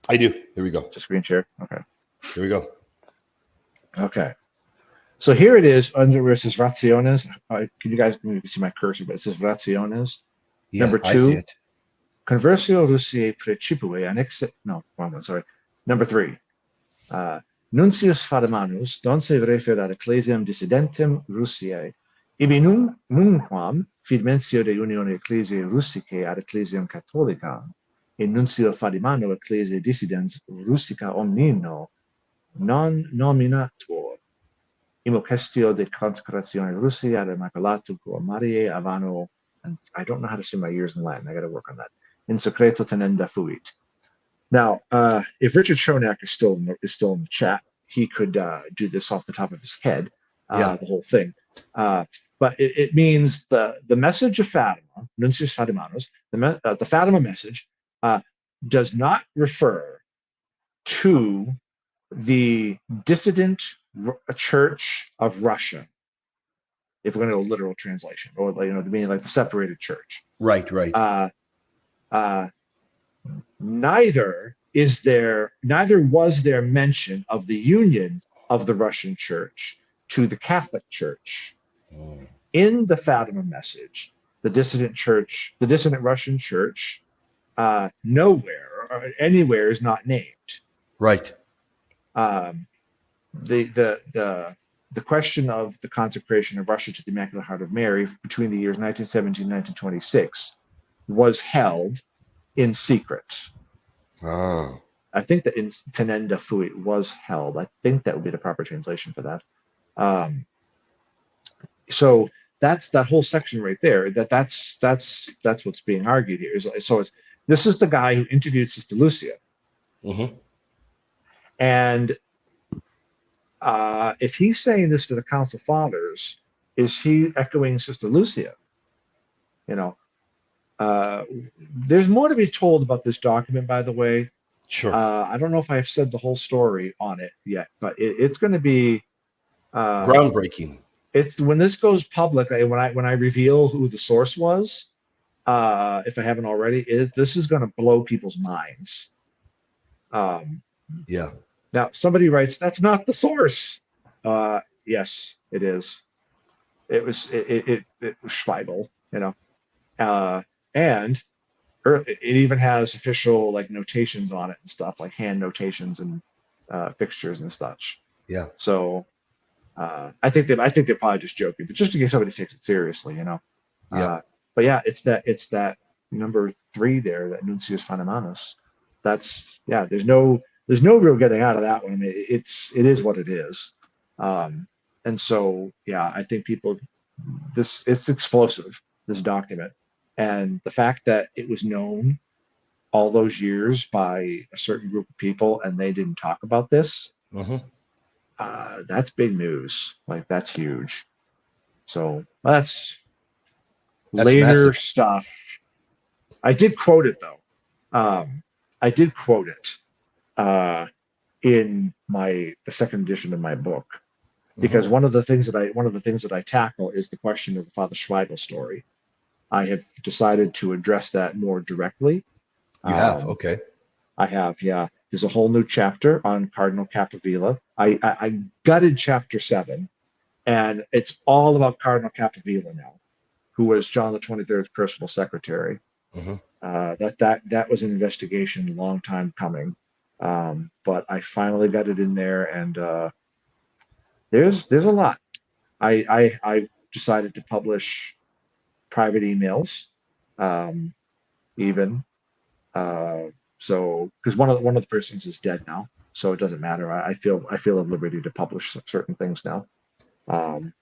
I do. Here we go. To screen share. Okay. Here we go. Okay. So here it is under where it says Rationes. Can you guys maybe see my cursor, but it says Rationes. Yeah, Number 2. I see it. Conversio Russiae Praecipue Annexe. No, wrong one, sorry. Number 3. Nuncius Fadamanus, donse referat ecclesiam dissidentem Russiae, ibi nunquam fidmentio de unione ecclesiae Russicae ad ecclesiam catholicam, in nuncio Fadimano ecclesiae dissidens Russica omnino non nominator, imo questio de consecratione Russiae ad Immaculatum Mariae Avano, and I don't know how to say my years in Latin, I got to work on that, in secreto tenenda fuit. Now, if Richard Shonak is still in the chat, he could do this off the top of his head, the whole thing. But it means the message of Fatima, Nuncius Fadimanos, the Fatima message, does not refer to the dissident church of Russia, if we're going to go literal translation, or the meaning like the separated church. Right. Neither was there mention of the union of the Russian church to the Catholic Church. In the Fatima message, the dissident Russian church, nowhere or anywhere is not named. Right. The the question of the consecration of Russia to the Immaculate Heart of Mary between the years 1917 and 1926 was held in secret. Oh. I think that in tenenda fuit was held. I think that would be the proper translation for that. So that's that whole section right there. That's what's being argued here. This is the guy who interviewed Sister Lucia, and if he's saying this to the Council Fathers, is he echoing Sister Lucia? You know, there's more to be told about this document, by the way. Sure. I don't know if I've said the whole story on it yet, but it's going to be groundbreaking. It's when this goes public, when I reveal who the source was, if I haven't already, this is going to blow people's minds. Yeah. Now somebody writes, "That's not the source." Yes, it is. It was Schweigel, you know, and it even has official like notations on it and stuff, like hand notations and fixtures and such. Yeah. So I think they're probably just joking, but just in case somebody takes it seriously, you know. Yeah. But yeah, it's that number 3 there, that Nuncius Fanimanus. That's There's no real getting out of that one. I mean, it is what it is. And so I think it's explosive, this document. And the fact that it was known all those years by a certain group of people and they didn't talk about this, that's big news. Like, that's huge. So that's later massive stuff. I did quote it, though. I did quote it in the second edition of my book, because one of the things that I tackle is the question of the Father Schweigel story. I have decided to address that more directly. You have? Okay. I have, yeah. There's a whole new chapter on Cardinal Capdevila. I gutted chapter 7, and it's all about Cardinal Capdevila now, who was John the 23rd's personal secretary. That was an investigation, a long time coming. But I finally got it in there, and there's a lot. I decided to publish private emails, even. So, because one of the persons is dead now, so it doesn't matter. I feel at liberty to publish certain things now. Have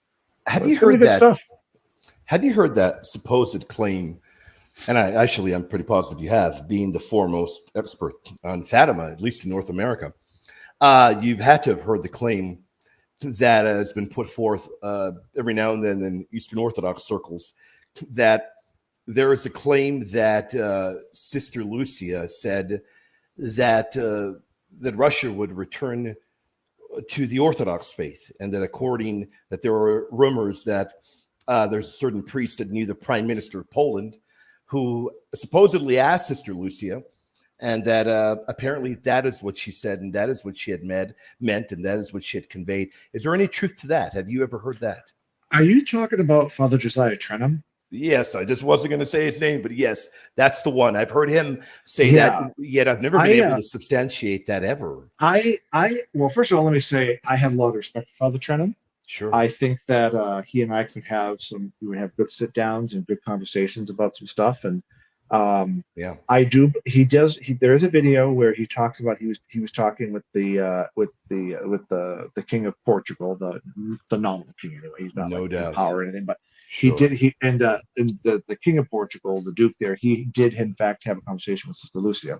you heard that? Stuff. Have you heard that supposed claim? And I'm pretty positive you have, being the foremost expert on Fatima, at least in North America. You've had to have heard the claim that has been put forth every now and then in Eastern Orthodox circles, that there is a claim that Sister Lucia said that that Russia would return to the Orthodox faith, and that there were rumors that there's a certain priest that knew the Prime Minister of Poland who supposedly asked Sister Lucia, and that apparently that is what she said, and that is what she had meant, and that is what she had conveyed. Is there any truth to that? Have you ever heard that? Are you talking about Father Josiah Trenum? Yes, I just wasn't going to say his name, but yes, that's the one. I've heard him say that, yet I've never been able to substantiate that ever. Well, first of all, let me say I have a lot of respect for Father Trenum. Sure. I think that he and I we would have good sit downs and good conversations about some stuff. And I do. There is a video where he talks about he was talking with the King of Portugal, the nominal king anyway. He's not in power or anything, but sure. The King of Portugal, the Duke there, he did in fact have a conversation with Sister Lucia.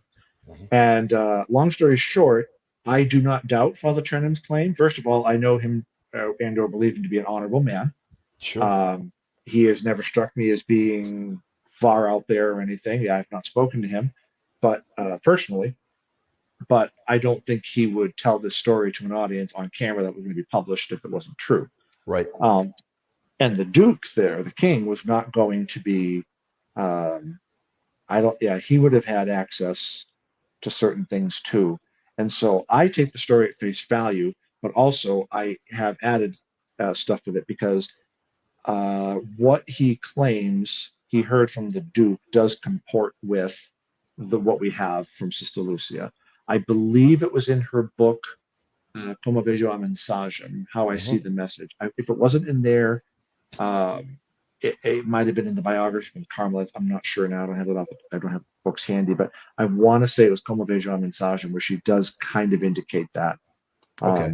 And long story short, I do not doubt Father Trenum's claim. First of all, I know him and or believe him to be an honorable man. Sure. He has never struck me as being far out there or anything. I've not spoken to him, but personally, but I don't think he would tell this story to an audience on camera that was going to be published if it wasn't true. Right. And the Duke there, the King, was not going to be. He would have had access to certain things too, and so I take the story at face value. But also, I have added stuff with it because what he claims he heard from the Duke does comport with what we have from Sister Lucia. I believe it was in her book Como vejo a mensagem, how I see the message. If it wasn't in there, it might have been in the biography from the Carmelites. I'm not sure now. I don't have books handy, but I want to say it was Como vejo a mensagem, where she does kind of indicate that. Okay.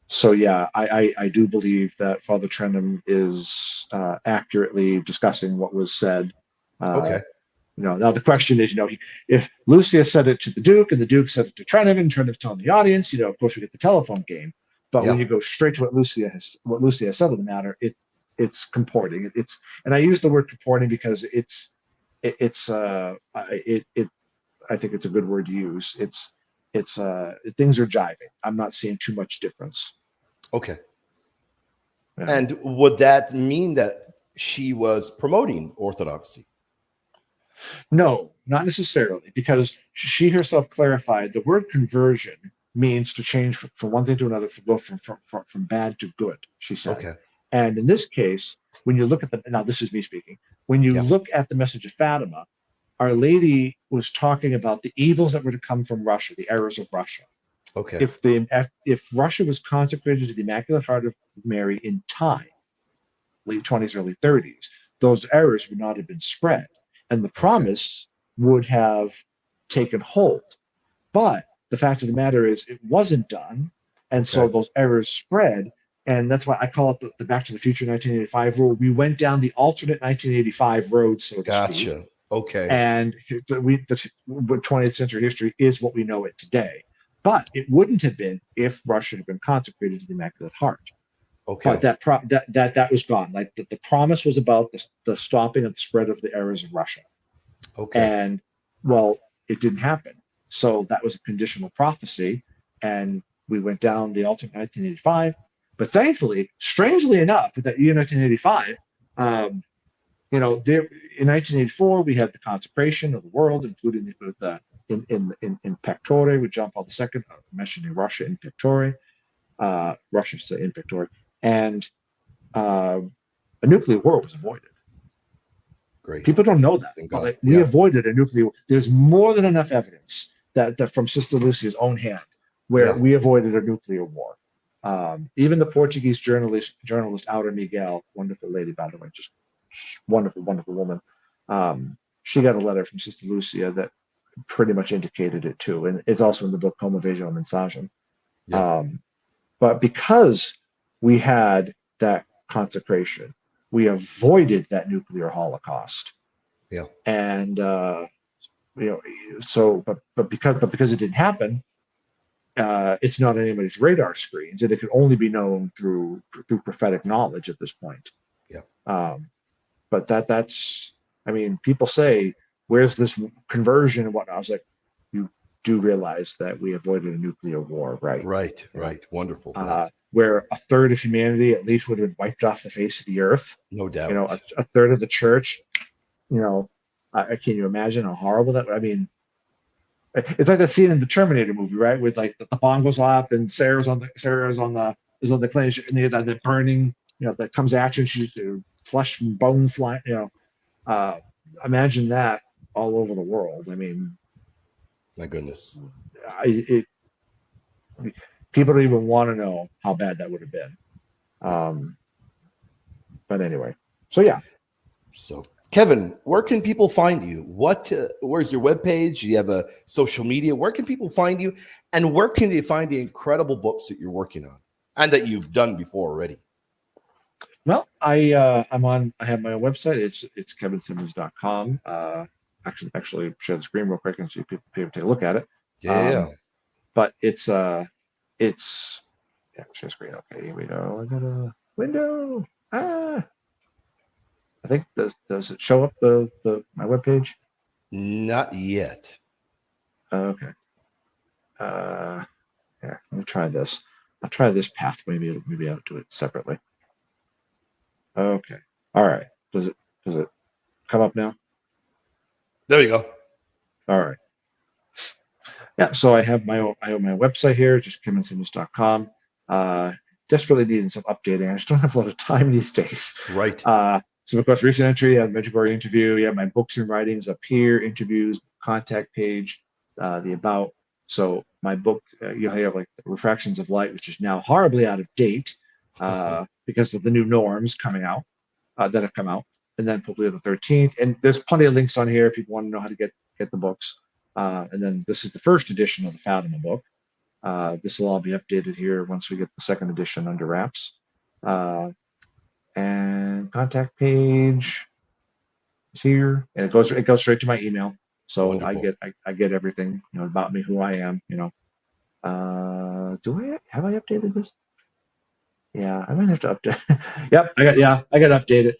So yeah, I do believe that Father Trenum is accurately discussing what was said. Okay. Now the question is, if Lucia said it to the Duke and the Duke said it to Trenum and Trenum's telling the audience, of course we get the telephone game. But when you go straight to what Lucia has said on the matter, it's comporting. And I use the word comporting because I think it's a good word to use. It's things are jiving. I'm not seeing too much difference. Okay. Yeah. And would that mean that she was promoting orthodoxy? No, not necessarily, because she herself clarified the word conversion means to change from one thing to another, to go from bad to good, she said. Okay. And in this case, when you look at now this is me speaking, when you look at the message of Fatima, Our Lady was talking about the evils that were to come from Russia, the errors of Russia. Okay. If Russia was consecrated to the Immaculate Heart of Mary in time, late 20s, early 30s, those errors would not have been spread, and the promise would have taken hold. But the fact of the matter is, it wasn't done, and so those errors spread, and that's why I call it the Back to the Future 1985 rule. We went down the alternate 1985 road, so to speak. Gotcha. Okay. And the 20th century history is what we know it today. But it wouldn't have been if Russia had been consecrated to the Immaculate Heart. Okay. But that was gone. Like the promise was about the stopping of the spread of the errors of Russia. Okay. And well, it didn't happen. So that was a conditional prophecy, and we went down the alternate 1985. But thankfully, strangely enough, with that year 1985, in 1984 we had the consecration of the world, including in Pectore with John Paul II, mentioning Russia in Pectore, Russia in Pectore, and a nuclear war was avoided. Great. People don't know that, but we avoided a nuclear war. There's more than enough evidence that from Sister Lucia's own hand, where we avoided a nuclear war. Even the Portuguese journalist Aura Miguel, wonderful lady, by the way, just wonderful, wonderful woman. She got a letter from Sister Lucia that pretty much indicated it too, and it's also in the book Como vejo a mensagem. But because we had that consecration, we avoided that nuclear holocaust. Yeah. And but because it didn't happen, it's not on anybody's radar screens, and it could only be known through prophetic knowledge at this point. Yeah. But that's, I mean, people say, where's this conversion and whatnot? I was like, you do realize that we avoided a nuclear war, right? Right. Wonderful. Where a third of humanity at least would have been wiped off the face of the earth. No doubt. A third of the church, can you imagine how horrible that? I mean, it's like that scene in the Terminator movie, right? With like the bomb goes off and Sarah's on the clay, and they have that burning, that comes at you, and she's flesh and bone flying, imagine that all over the world. I mean, my goodness. People don't even want to know how bad that would have been. But anyway, so yeah. So Kevin, where can people find you? Where's your webpage? Do you have a social media? Where can people find you? And where can they find the incredible books that you're working on and that you've done before already? Well, I have my own website. It's kevinsimmons.com. Actually share the screen real quick and see if people take a look at it. Yeah. But it's share screen. Okay, here we go. I got a window. I think does it show up my webpage? Not yet. Okay. Yeah, let me try this. I'll try this path. Maybe I'll do it separately. Okay. All right. Does it come up now? There you go. All right. Yeah. So I have my website here, just kevinsimmons.com. Desperately needing some updating. I just don't have a lot of time these days. Right. So of course, recent entry, the Medjugorje interview. Yeah, my books and writings up here, interviews, contact page, the about. So my book, you have like Refractions of Light, which is now horribly out of date because of the new norms coming out that have come out, and then Pope the 13th. And there's plenty of links on here if people want to know how to get the books. And then this is the first edition of the Fatima book. This will all be updated here once we get the second edition under wraps. And contact page is here, and it goes straight to my email. So Wonderful. I get everything, you know, about me, who I am, you know. Have I updated this? Yeah, I might have to update. Yep, I got updated.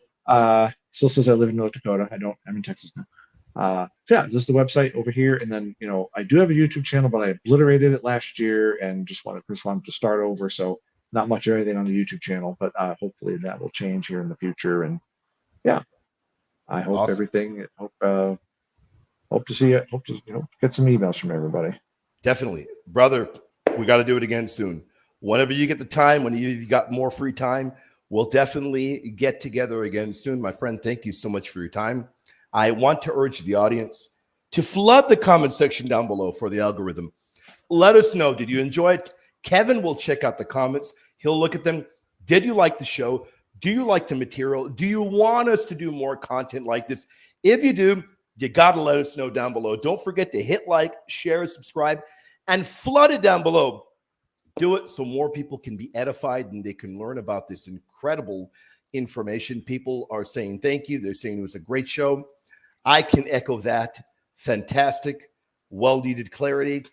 Still says I live in North Dakota. I'm in Texas now. So yeah, this is the website over here, and then, you know, I do have a YouTube channel, but I obliterated it last year and just wanted to start over. So not much of anything on the YouTube channel, but hopefully that will change here in the future. And yeah, I hope Awesome. everything. Hope to see it. Hope to, you know, get some emails from everybody. Definitely, brother. We got to do it again soon. Whenever you get the time, when you got more free time, we'll definitely get together again soon, my friend. Thank you so much for your time. I want to urge the audience to flood the comment section down below for the algorithm. Let us know. Did you enjoy it? Kevin will check out the comments. He'll look at them. Did you like the show? Do you like the material? Do you want us to do more content like this? If you do, you got to let us know down below. Don't forget to hit like, share, subscribe, and flood it down below. Do it so more people can be edified and they can learn about this incredible information. People are saying thank you. They're saying it was a great show. I can echo that. Fantastic. Well-needed clarity.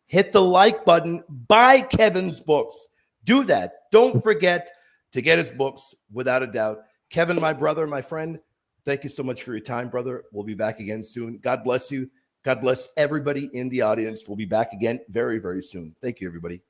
Hit the like button. Buy Kevin's books. Do that. Don't forget to get his books, without a doubt. Kevin, my brother, my friend, thank you so much for your time, brother. We'll be back again soon. God bless you. God bless everybody in the audience. We'll be back again very, very soon. Thank you, everybody.